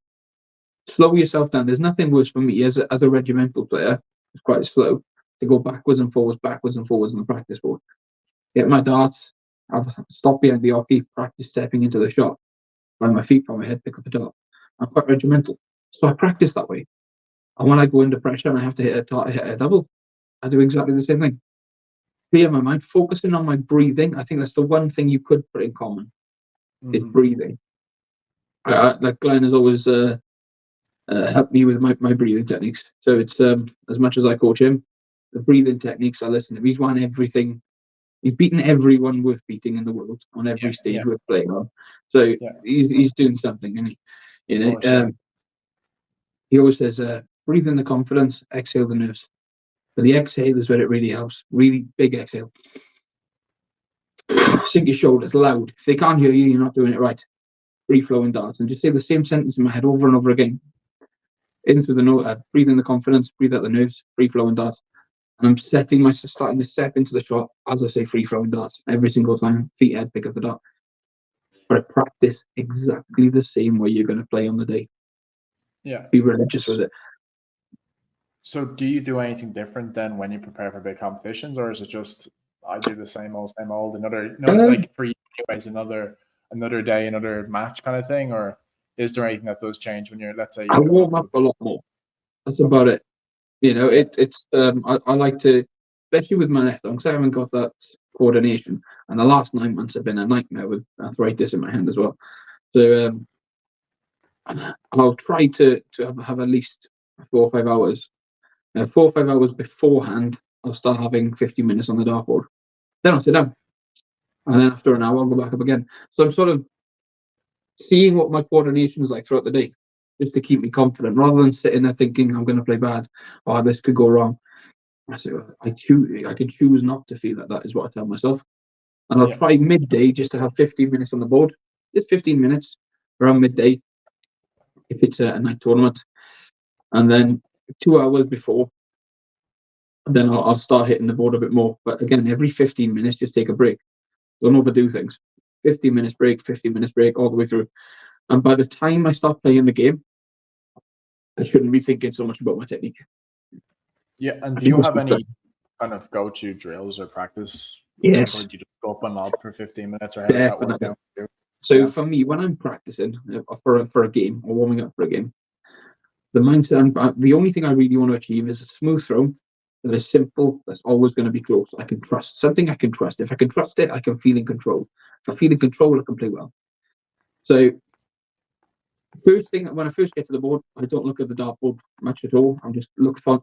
Slow yourself down. There's nothing worse for me as a regimental player. It's quite slow to go backwards and forwards on the practice board. Get my darts. I've stopped behind the hockey. Practice stepping into the shot. By my feet, by my head, pick up a dart. I'm quite regimental, so I practice that way. And when I go under pressure and I have to hit a double, I do exactly the same thing. Clear my mind, focusing on my breathing. I think that's the one thing you could put in common is breathing. Like Glenn has always helped me with my breathing techniques. So it's as much as I coach him, the breathing techniques I listen to. He's won everything. He's beaten everyone worth beating in the world on every stage we're playing on. So he's doing something, isn't he? You know, he always says, breathe in the confidence, exhale the nerves. But the exhale is where it really helps. Really big exhale. Sink your shoulders loud. If they can't hear you, you're not doing it right. Free flowing darts. And just say the same sentence in my head over and over again. In through the nose, breathe in the confidence, breathe out the nerves, free flowing darts. And I'm starting to step into the shot as I say free flowing darts every single time. Feet, head, pick up the dart. But I practice exactly the same way you're going to play on the day. Yeah. Be religious with it. So do you do anything different than when you prepare for big competitions, or is it just I do the same old, like for you anyways, another day, another match kind of thing, or is there anything that does change when you're, let's say, I warm up a lot more. That's about it. You know, it's I like to, especially with my left arm, because I haven't got that coordination, and the last 9 months have been a nightmare with arthritis in my hand as well. So I'll try to have at least 4 or 5 hours. 4 or 5 hours beforehand, I'll start having 50 minutes on the dartboard. Then I'll sit down, and then after an hour, I'll go back up again. So I'm sort of seeing what my coordination is like throughout the day, just to keep me confident, rather than sitting there thinking I'm going to play bad, or this could go wrong. I say I can choose not to feel like that, is what I tell myself. And I'll try midday just to have 15 minutes on the board, just 15 minutes around midday if it's a night tournament, and then 2 hours before, then I'll start hitting the board a bit more. But again, every 15 minutes, just take a break. Don't overdo things. 15 minutes break, 15 minutes break, all the way through. And by the time I start playing the game, I shouldn't be thinking so much about my technique. Yeah, and do you have any kind of go-to drills or practice? Yes. Or do you just go up and lob for 15 minutes, or how does that work out? So for me, when I'm practicing for a game or warming up for a game, the mindset, the only thing I really want to achieve is a smooth throw that is simple, that's always going to be close. I can trust something. I can trust. If I can trust it, I can feel in control. If I feel in control, I can play well. So first thing, when I first get to the board, I don't look at the dartboard much at all. I'm just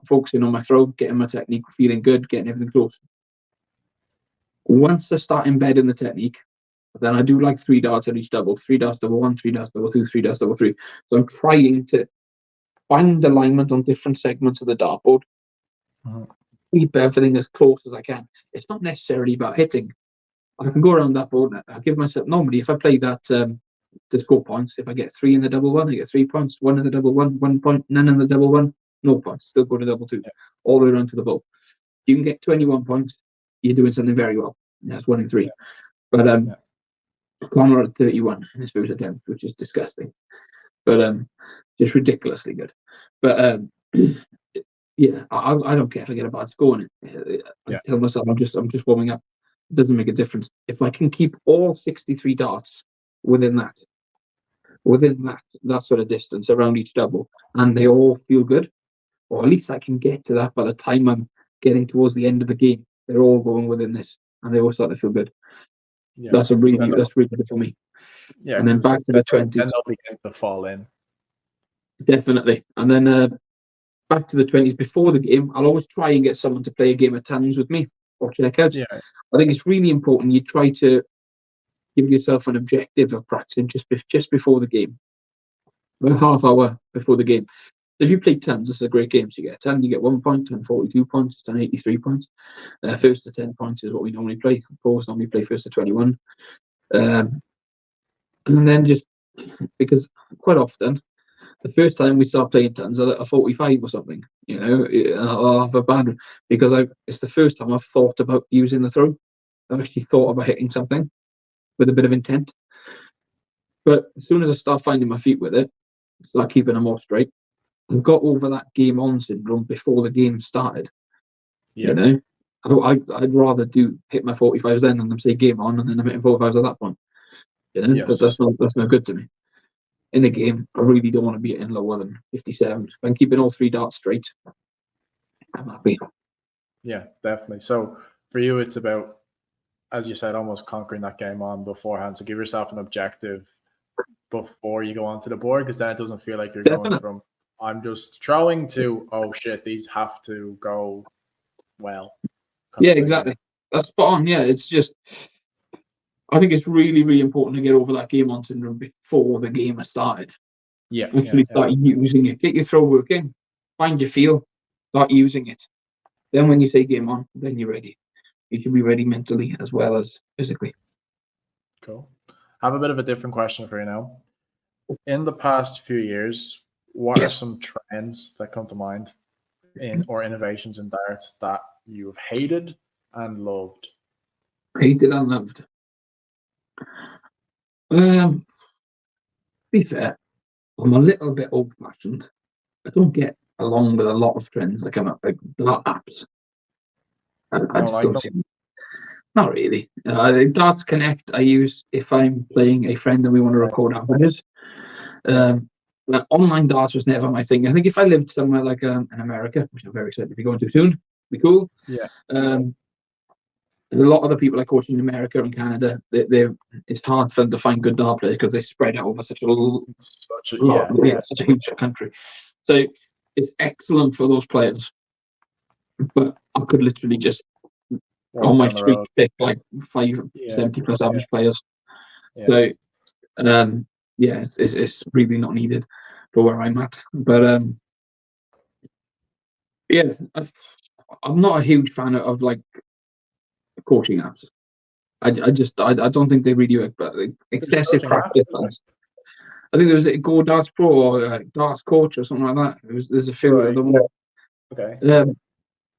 focusing on my throw, getting my technique, feeling good, getting everything close. Once I start embedding the technique, then I do like 3 darts at each double. 3 darts double 1, 3 darts double 2, 3 darts double 3. So I'm trying to find alignment on different segments of the dartboard. Keep everything as close as I can. It's not necessarily about hitting. I can go around that board. I give myself, normally if I play that to score points, if I get 3 in the double 1, I get 3 points. 1 in the double 1, 1 point. None in the double 1, no points. Still go to double 2, all the way around to the ball. You can get 21 points. You're doing something very well. That's 1 in 3. But Connor at 31 in his first attempt, which is disgusting, but just ridiculously good. But yeah, I don't care if I get a bad score on it. I tell myself I'm just warming up. It doesn't make a difference if I can keep all 63 darts within that sort of distance around each double, and they all feel good, or at least I can get to that by the time I'm getting towards the end of the game. They're all going within this, and they all start to feel good. Yeah, that's really good for me. Yeah, and then back to the 20s. Then they'll begin to fall in. Definitely, and then back to the 20s before the game. I'll always try and get someone to play a game of tens with me or checkouts. Yeah, I think it's really important. You try to give yourself an objective of practicing just before the game, about half hour before the game. If you play tens, this is a great game. So you get 10, you get 1 point, 10, 42 points, 10, 83 points. First to 10 points is what we normally play. Pros normally play first to 21. And then just because quite often, the first time we start playing tens, I'll at 45 or something, you know, I'll have a bad, because it's the first time I've thought about using the throw. I've actually thought about hitting something with a bit of intent. But as soon as I start finding my feet with it, start keeping them more straight, I've got over that game on syndrome before the game started. Yeah. You know, I'd rather hit my 45s then than them say game on and then I'm hitting 45s at that point. You know, Yes. that's not good to me. In the game, I really don't want to be hitting lower than 57. If I'm keeping all 3 darts straight, I'm happy. Yeah, definitely. So for you, it's about, as you said, almost conquering that game on beforehand. So give yourself an objective before you go onto the board, because then it doesn't feel like you're going from I'm just throwing to, oh shit, these have to go well. Yeah, exactly. That's spot on. Yeah, it's just, I think it's really, really important to get over that game on syndrome before the game has started. Yeah. Actually start using it. Get your throw working. Find your feel. Start using it. Then when you say game on, then you're ready. You should be ready mentally as well as physically. Cool. I have a bit of a different question for you now. In the past few years, what are some trends that come to mind or innovations in darts that you've hated and loved? Hated and loved. Be fair, I'm a little bit old-fashioned. I don't get along with a lot of trends that come up, like dart apps. I just don't see them. Not really. Darts Connect I use if I'm playing a friend and we want to record averages. Online darts was never my thing. I think if I lived somewhere like in America, which I'm very excited to be going to soon, be cool. Yeah. A lot of the people I coach in America and Canada, it's hard for them to find good dart players because they spread out over such a huge country. So it's excellent for those players. But I could literally just on my street pick like 70 plus average players. So it's really not needed for where I'm at. But I'm not a huge fan of like coaching apps. I don't think they really work, but excessive practice. I think there was a Go Darts Pro or Darts Coach or something like that. There's a few of them. Okay.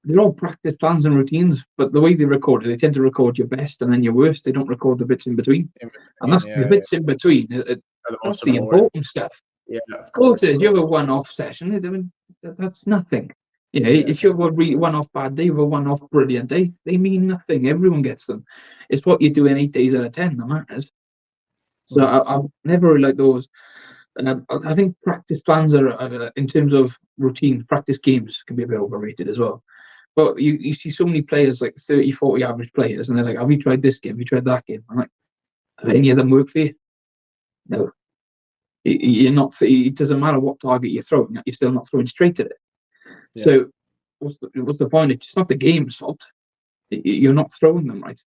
They're all practice plans and routines, but the way they record it, they tend to record your best and then your worst. They don't record the bits in between. And that's the bits in between. That's the important stuff. Yeah, of course, you have a one-off session. I mean, that's nothing. You know, if you have a one-off bad day, you have a one-off brilliant day, they mean nothing. Everyone gets them. It's what you do in 8 days out of 10 that matters. So I've never really liked those. I think practice plans are, in terms of routine, practice games can be a bit overrated as well. But you see so many players, like 30, 40 average players, and they're like, have you tried this game? Have you tried that game? I'm like, have any of them work for you? No. You're not. It doesn't matter what target you're throwing at, you're still not throwing straight at it. Yeah. So what's the point? It's not the game's fault. You're not throwing them right.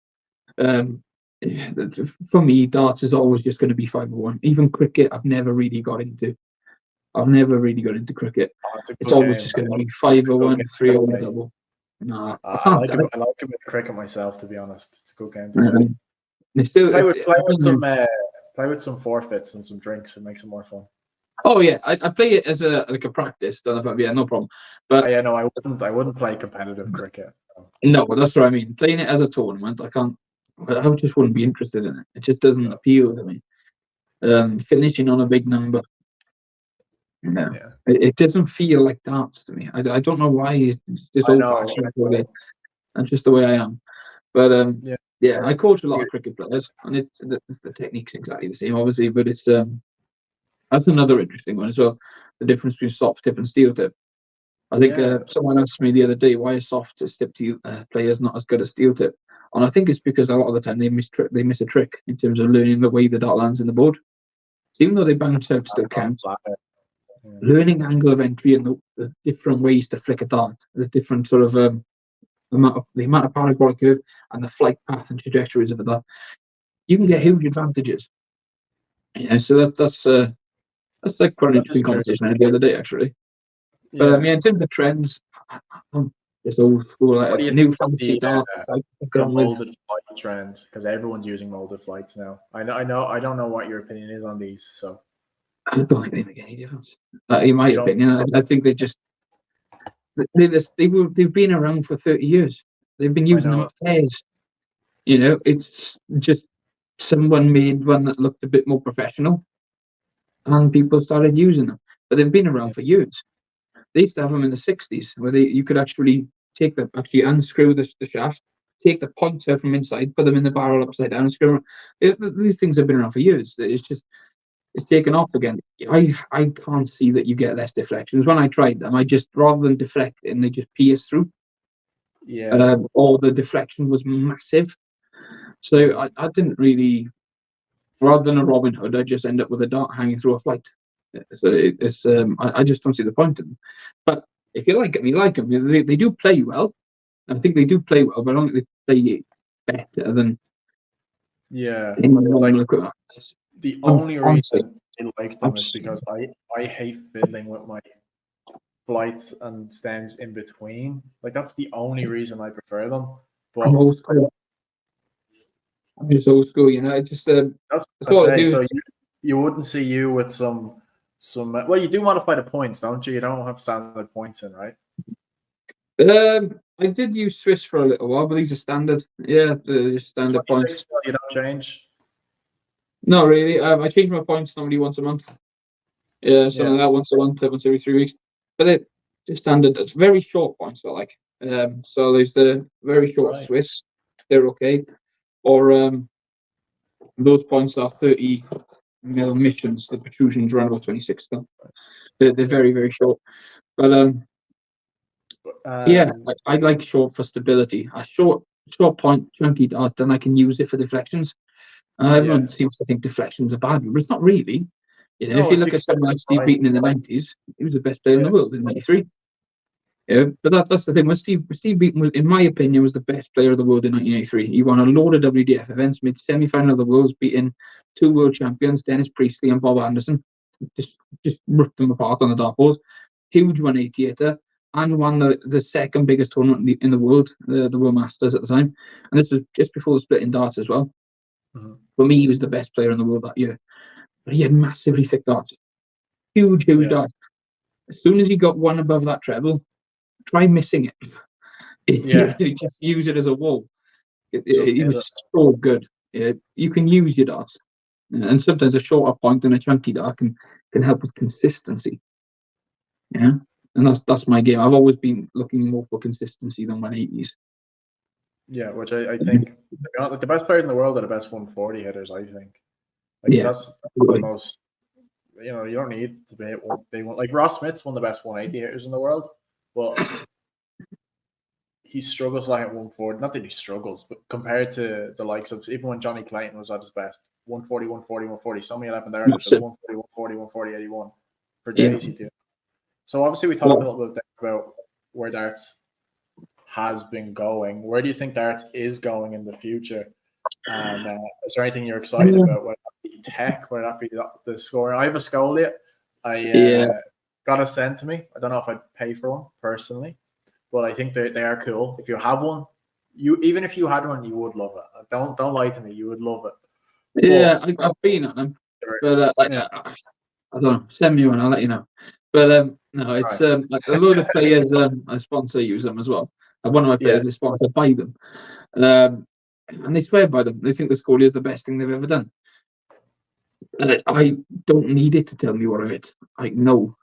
For me, darts is always just going to be 501. Even cricket, I've never really got into cricket. It's always just going to be 501, 301 double. No, I can't. I like it with cricket myself, to be honest. It's a good game. Play with some forfeits and some drinks. It makes it more fun. Oh yeah, I play it as a practice. No problem. But no, I wouldn't play competitive cricket. No, that's what I mean. Playing it as a tournament, I can't. I just wouldn't be interested in it. It just doesn't appeal to me. Finishing on a big number. No, it doesn't feel like darts to me. I don't know why. It's just old-fashioned. That's just the way I am. But I coach a lot of cricket players, and the technique's exactly the same, obviously. But it's that's another interesting one as well. The difference between soft tip and steel tip. I think someone asked me the other day why is soft tip players not as good as steel tip, and I think it's because a lot of the time they miss a trick in terms of learning the way the dart lands in the board. So even though they bounce out, still counts. Learning angle of entry and the different ways to flick a dart, the different sort of the amount of parabolic curve and the flight path and trajectories of a dart, you can get huge advantages. Yeah, so that's like quite an interesting conversation the other day actually. But in terms of trends, I'm just old school. New fancy darts. The molded flight trend, because everyone's using molded flights now. I know. I don't know what your opinion is on these. So I don't think they make any difference. In my opinion, I think they've been around for 30 years. They've been using them at fairs. It's just someone made one that looked a bit more professional, and people started using them. But they've been around for years. They used to have them in the 60s, where you could actually unscrew the shaft, take the points out from inside, put them in the barrel upside down, and screw them. These things have been around for years. It's taken off again. I can't see that you get less deflections. When I tried them, I just, rather than deflect and they just pierce through. Yeah. Or the deflection was massive. So I didn't really, rather than a Robin Hood, I just end up with a dart hanging through a flight. So I just don't see the point in them. But if you like them, you like them. They do play well. I think they do play well, but I don't think they play better than the only reason I like them is because I hate fiddling with my flights and stems in between. Like, that's the only reason I prefer them. But I'm old school. I'm just old school, Just that's what I say. So you wouldn't see you with some. Well, you do modify the points, don't you? You don't have standard points in, right? I did use Swiss for a little while, but these are standard. Yeah, the standard points. You don't change. Not really. I change my points normally once a month. Yeah, something like that, once a month, once every 3 weeks. But they're standard. It's very short points, I like. So there's the very short Swiss. They're okay. Or those points are 30 mil missions. The protrusions around about 26. So they're very, very short. But I like short for stability. A short point chunky dart, then I can use it for deflections. Everyone seems to think deflections are bad, but it's not really. If you look at someone like Steve Beaton in the 90s, he was the best player in the world in '93. Yeah, but that's the thing. When Steve Beaton was, in my opinion, was the best player of the world in 1983. He won a load of WDF events, made semi-final of the Worlds, beating 2 world champions, Dennis Priestley and Bob Anderson. Just ripped them apart on the dartboard. Huge 188er, and won the second biggest tournament in the world, the World Masters at the time. And this was just before the split in darts as well. Mm-hmm. For me, he was the best player in the world that year. But he had massively thick darts. Huge darts. As soon as he got one above that treble, try missing it. You just use it as a wall. It was so good. You can use your darts. And sometimes a shorter point than a chunky dart can help with consistency. Yeah. And that's my game. I've always been looking more for consistency than 180s. Yeah, which I think the best players in the world are the best 140 hitters, I think. That's the most, you don't need to be they want, like Ross Smith's one of the best 180 hitters in the world, but he struggles like at 140. Not that he struggles, but compared to the likes of, even when Johnny Clayton was at his best, 140, 140, 140, somebody 11 there, 140, 140, 140, 81 for days he did. So obviously we talked a little bit about where darts has been going. Where do you think darts is going in the future? And is there anything you're excited about? Whether that be tech, whether that be the scoring? I have a Scolia. I got it sent to me. I don't know if I'd pay for one personally, but I think they are cool. If you have one, even if you had one, you would love it. Don't lie to me. You would love it. Yeah, I've been at them, but I don't know. Send me one. I'll let you know. But no, it's like a load of players I sponsor use them as well. One of my players is sponsored by them, and they swear by them. They think the Scolia is the best thing they've ever done. I don't need it to tell me what of it. I know,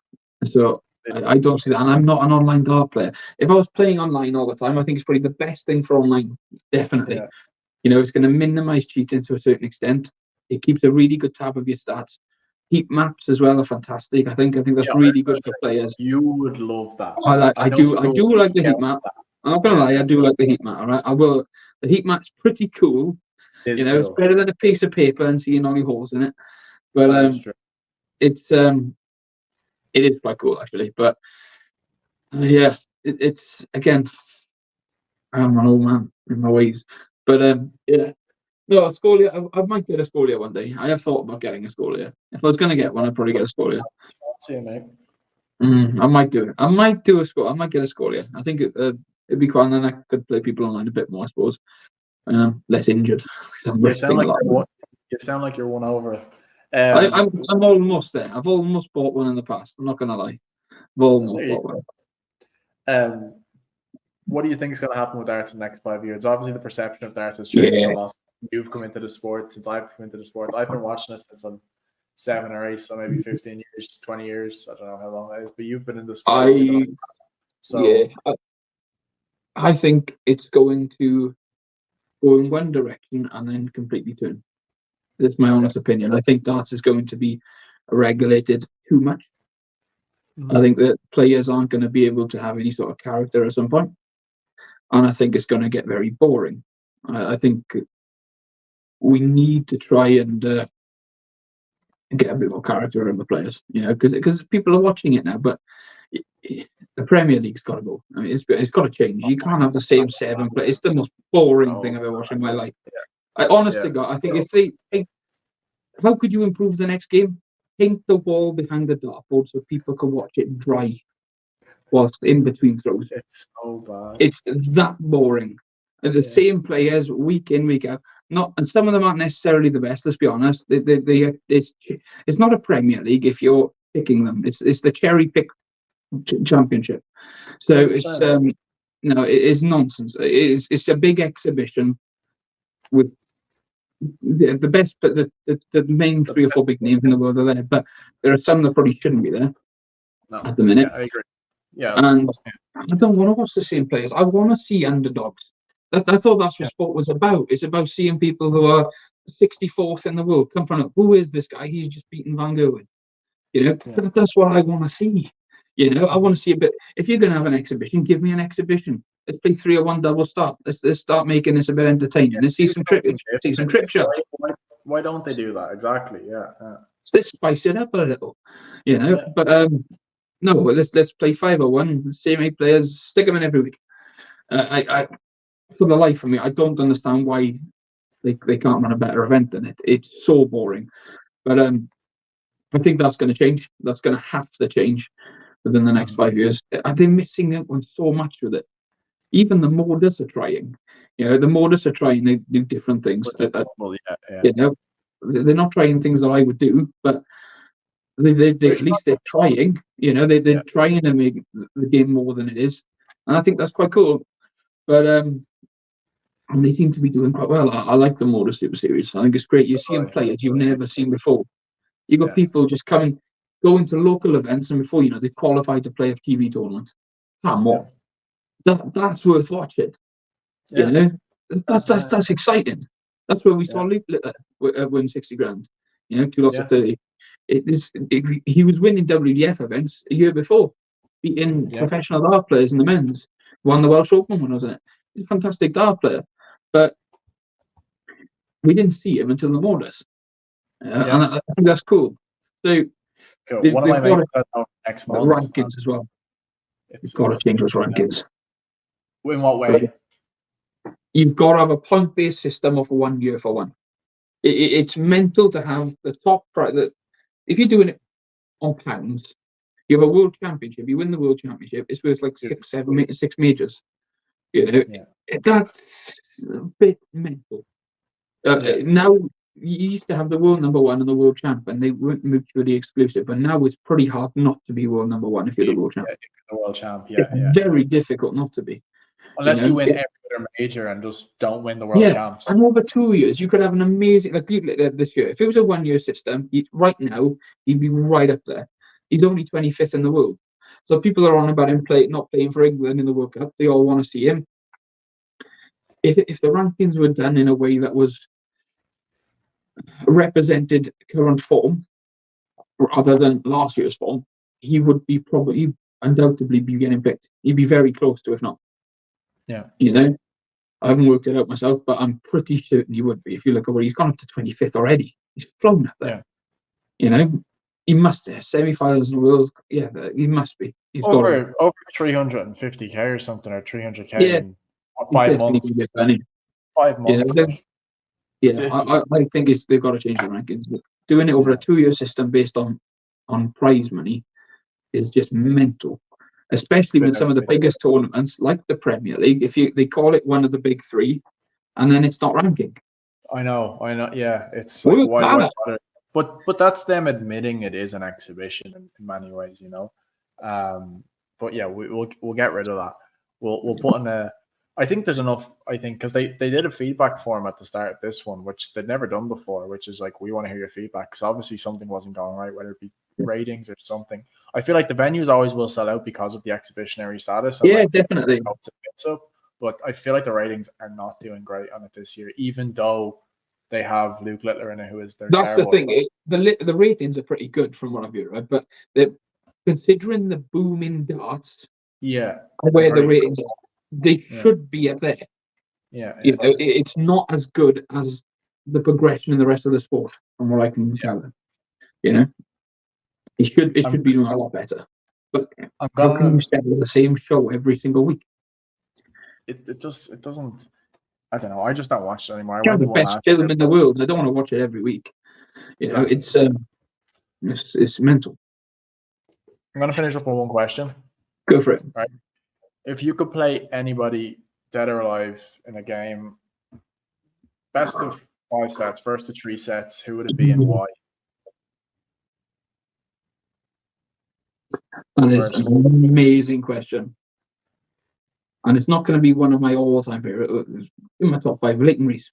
so I don't see that. And I'm not an online dart player. If I was playing online all the time, I think it's probably the best thing for online. Definitely, it's going to minimize cheating to a certain extent. It keeps a really good tab of your stats. Heat maps as well are fantastic. I think that's really good for players. You would love that. I do like the heat map. I'm not gonna lie, I do like the heat map. All right, I will. The heat map's pretty cool. It's better than a piece of paper and seeing all your holes in it. But it is quite cool actually. But it's again, I'm an old man in my ways. But no, a Scolia. I might get a Scolia one day. I have thought about getting a Scolia. If I was going to get one, I'd probably get a Scolia. I might do it. I might do a Scolia. I might get a Scolia. I think it'd be quite, and then I could play people online a bit more, I suppose. Less injured. You sound like you're one over. I'm almost there. I've almost bought one in the past. I'm not going to lie. I've almost bought one. what do you think is going to happen with darts in the next 5 years? Obviously, the perception of darts has changed a lot. You've come into the sport since I've come into the sport. I've been watching it since I'm 7 or 8, so maybe 15 years, 20 years. I don't know how long that is, but you've been in the sport. I think it's going to go in one direction and then completely turn. That's my honest opinion. I think darts is going to be regulated too much. I think that players aren't going to be able to have any sort of character at some point. And I think it's going to get very boring. I think we need to try and get a bit more character in the players, because people are watching it now. But the Premier League's got to go. I mean, it's got to change. You can't have the same 7 players. It's the most boring thing I've ever watched in my life. I honestly, God, I think if they, how could you improve the next game? Paint the wall behind the dartboard so people can watch it dry whilst in between throws. It's so bad. It's that boring. And the same players week in, week out. And some of them aren't necessarily the best. Let's be honest. It's not a Premier League if you're picking them. It's the cherry pick championship. So it is nonsense. It's a big exhibition with the best, but the main 3 or 4 big names in the world are there. But there are some that probably shouldn't be there at the minute. Yeah, I agree. Yeah, and I don't want to watch the same players. I want to see underdogs. I thought that's what sport was about. It's about seeing people who are 64th in the world come from. Who is this guy? He's just beaten Van Gerwen. That's what I want to see. I want to see a bit. If you're going to have an exhibition, give me an exhibition. Let's play 3 or 1 double start. Let's start making this a bit entertaining. Let's see some trick shots. Why don't they do that? Exactly. Yeah. Let's spice it up a little. But no, let's play 5 or 1. Same 8 players. Stick them in every week. I for the life of me, I don't understand why they can't run a better event than it. It's so boring. But I think that's going to change. That's going to have to change within the next 5 years. They're missing out on so much with it. Even the Morders are trying. The Morders are trying. They do different things. They're not trying things that I would do, but they at least they're trying. They're trying to make the game more than it is, and I think that's quite cool. But and they seem to be doing quite well. I like the Mortar Super Series. I think it's great. You see them play as you've never seen before. You've got people just going to local events, and before they qualified to play a TV tournament. Come on, that's worth watching. That's exciting. That's where we saw Luke win 60 grand. 2 lots of 30. He was winning WDF events a year before, beating professional dart players in the men's. Won the Welsh Open one, wasn't it? He's a fantastic dart player, but we didn't see him until the Mortars, and I think that's cool. So one of my mates next month, rankings as well. You've got to change those rankings. In what way? You've got to have a point-based system of 1 year for one. It's mental to have the top prize. If you're doing it on pounds, you have a world championship. You win the world championship. It's worth like 6 majors. That's a bit mental. Now you used to have the world number 1 and the world champ, and they weren't mutually exclusive. But now it's pretty hard not to be world number 1 if you're the world champ. The world champ, it's very difficult not to be. Unless you win every other major and just don't win the world champs. And over 2 years, you could have an amazing, like this year. If it was a 1 year system, right now, he'd be right up there. He's only 25th in the world. So people are on about him not playing for England in the World Cup. They all want to see him. If the rankings were done in a way that was represented current form rather than last year's form, he would be undoubtedly be getting picked. He'd be very close to, if not. Yeah. I haven't worked it out myself, but I'm pretty certain he would be. If you look at where he's gone up to 25th already, he's flown up there. He must have semi-finals in the world. Yeah, he must be. He's over 350k or something, or 300k in 5 months. 5 months. I think they've got to change the rankings. Doing it over a 2 year system based on prize money is just mental. Especially with some of the biggest tournaments like the Premier League. If they call it one of the big 3, and then it's not ranking. I know. Yeah, it's like, why bother? But that's them admitting it is an exhibition in many ways, But yeah, we'll get rid of that. we'll put in a. I think there's enough. I think because they did a feedback form at the start of this one, which they'd never done before. Which is like, we want to hear your feedback, because obviously something wasn't going right, whether it be ratings or something. I feel like the venues always will sell out because of the exhibitionary status. And definitely. But I feel like the ratings are not doing great on it this year, even though they have Luke Littler in it, who is their. That's the thing. The ratings are pretty good from what I've heard, right? But considering the boom in darts, where the ratings are, they should be up there. It's not as good as the progression in the rest of the sport, from what I can gather. It should be doing a lot better. But how can you sell the same show every single week? It doesn't. I don't know. I just don't watch it anymore. It's the best film in the world. I don't want to watch it every week. It's mental. I'm going to finish up with one question. Go for it. Right. If you could play anybody, dead or alive, in a game, best of 5 sets, first to 3 sets, who would it be and why? That is an amazing question. And it's not going to be one of my all-time favorite. In my top 5, Leighton Rees.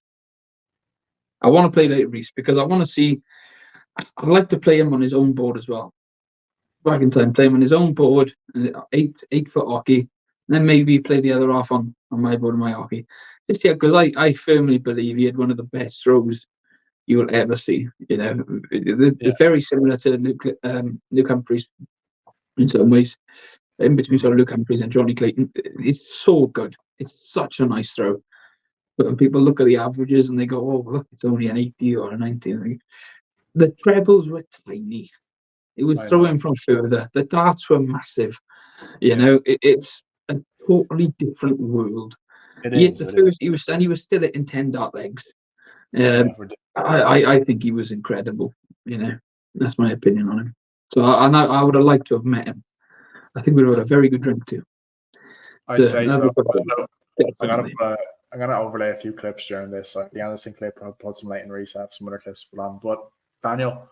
I want to play Leighton Rees because I want to see. I'd like to play him on his own board as well. Back in time, play him on his own board, 8-foot hockey, and then maybe play the other half on my board and my hockey. Just because I firmly believe he had one of the best throws you will ever see. They're very similar to Luke Humphries in some ways. In between sort of Luke Humphries and Johnny Clayton, it's so good. It's such a nice throw. But when people look at the averages and they go, "Oh, look, it's only an 80 or a 90," the trebles were tiny. It was throwing from further. The darts were massive. It's a totally different world. He was still hitting 10 dart legs. I think he was incredible. That's my opinion on him. So I would have liked to have met him. I think we would have had a very good drink too. I'd say so. I'm gonna overlay a few clips during this. Like the Anderson clip, I'll put some Leighton Rees, some other clips put on. But Daniel,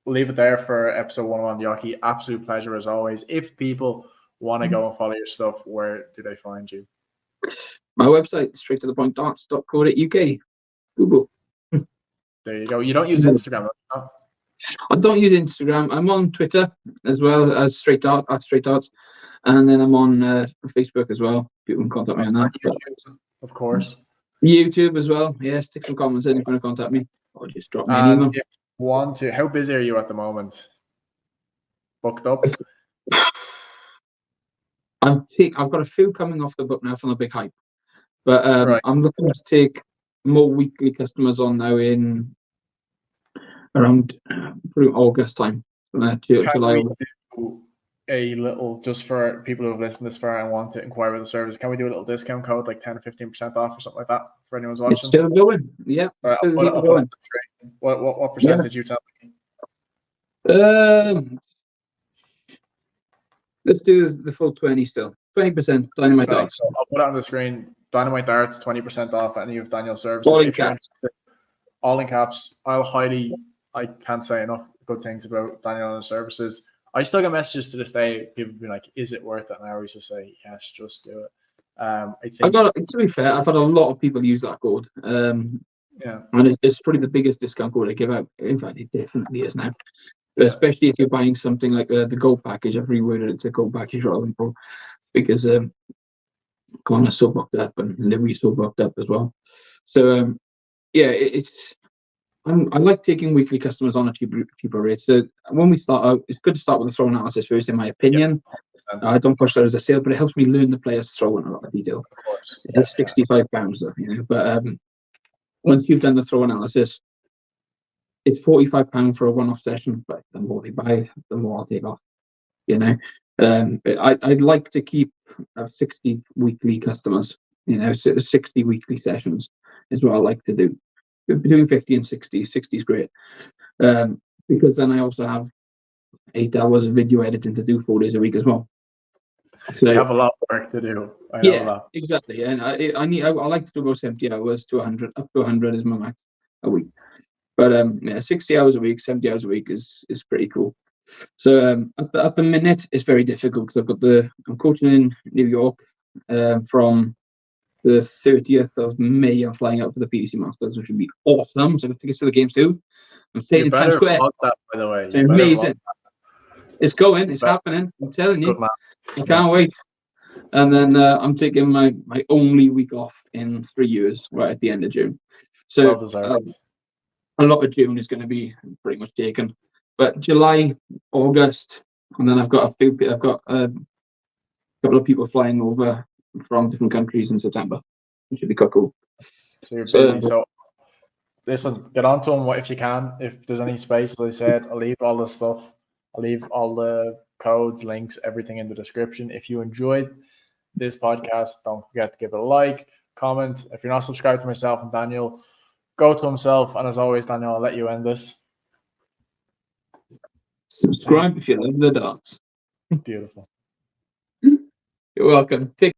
we'll leave it there for episode 1 on the hockey. Absolute pleasure as always. If people want to go and follow your stuff, where do they find you? My website, straighttothepointdarts.co.uk. Google. There you go. You don't use Instagram, no? I don't use Instagram. I'm on Twitter as well as Straight Darts, and then I'm on Facebook as well. People can contact me on that. YouTube, of course. YouTube as well. Yeah, stick some comments in if you want to contact me, or just drop me an email. How busy are you at the moment? Booked up? I've got a few coming off the book now from the big hype, but I'm looking to take more weekly customers on now in around August time. July. A little, just for people who have listened this far and want to inquire about the service, can we do a little discount code, like 10 or 15% off or something like that for anyone who's watching? It's still going. Yeah. Going. What percentage you tell me? Let's do the full 20 still. 20% Dynamite Darts. So I'll put it on the screen. Dynamite Darts, 20% off any of Daniel's services. All in caps. All in caps. I can't say enough good things about Daniel and his services. I still get messages to this day. People be like, "Is it worth it?" And I always just say, "Yes, just do it." To be fair, I've had a lot of people use that code. And it's probably the biggest discount code I give out. In fact, it definitely is now. Yeah. Especially if you're buying something like the Gold package. I've reworded it to Gold package rather than Pro, because Connor's so booked up and Livery's so booked up as well. So I like taking weekly customers on a cheaper rate. So when we start out, it's good to start with a throw analysis first, in my opinion. I don't push that as a sale, but it helps me learn the player's throw in a lot of detail. Of course. It's £65 though, But once you've done the throw analysis, it's £45 for a one-off session. But the more they buy, the more I'll take off. I'd like to keep 60 weekly customers. 60 weekly sessions is what I like to do. Between 50 and 60. 60 is great. Because then I also have 8 hours of video editing to do 4 days a week as well. So you have a lot of work to do. Exactly. And I like to do about 70 hours to 100. Up to 100 is my max a week. But 60 hours a week, 70 hours a week is pretty cool. So at the minute it's very difficult because I'm coaching in New York from the 30th of May. I'm flying out for the PDC Masters, which would be awesome. So I got tickets to the games too. I'm staying in Times Square. That, by the way. It's amazing. It's going. It's happening. I'm telling you. I can't wait. And then I'm taking my only week off in 3 years, right at the end of June. So a lot of June is going to be pretty much taken. But July, August, and then I've got a couple of people flying over from different countries in September, which should be quite cool. So you're busy. So listen, get on to them if you can. If there's any space, as I said, I'll leave all the stuff. I'll leave all the codes, links, everything in the description. If you enjoyed this podcast, don't forget to give it a like, comment. If you're not subscribed to myself and Daniel, go to himself. And as always, Daniel, I'll let you end this. Subscribe if you love the darts. Beautiful. You're welcome. Take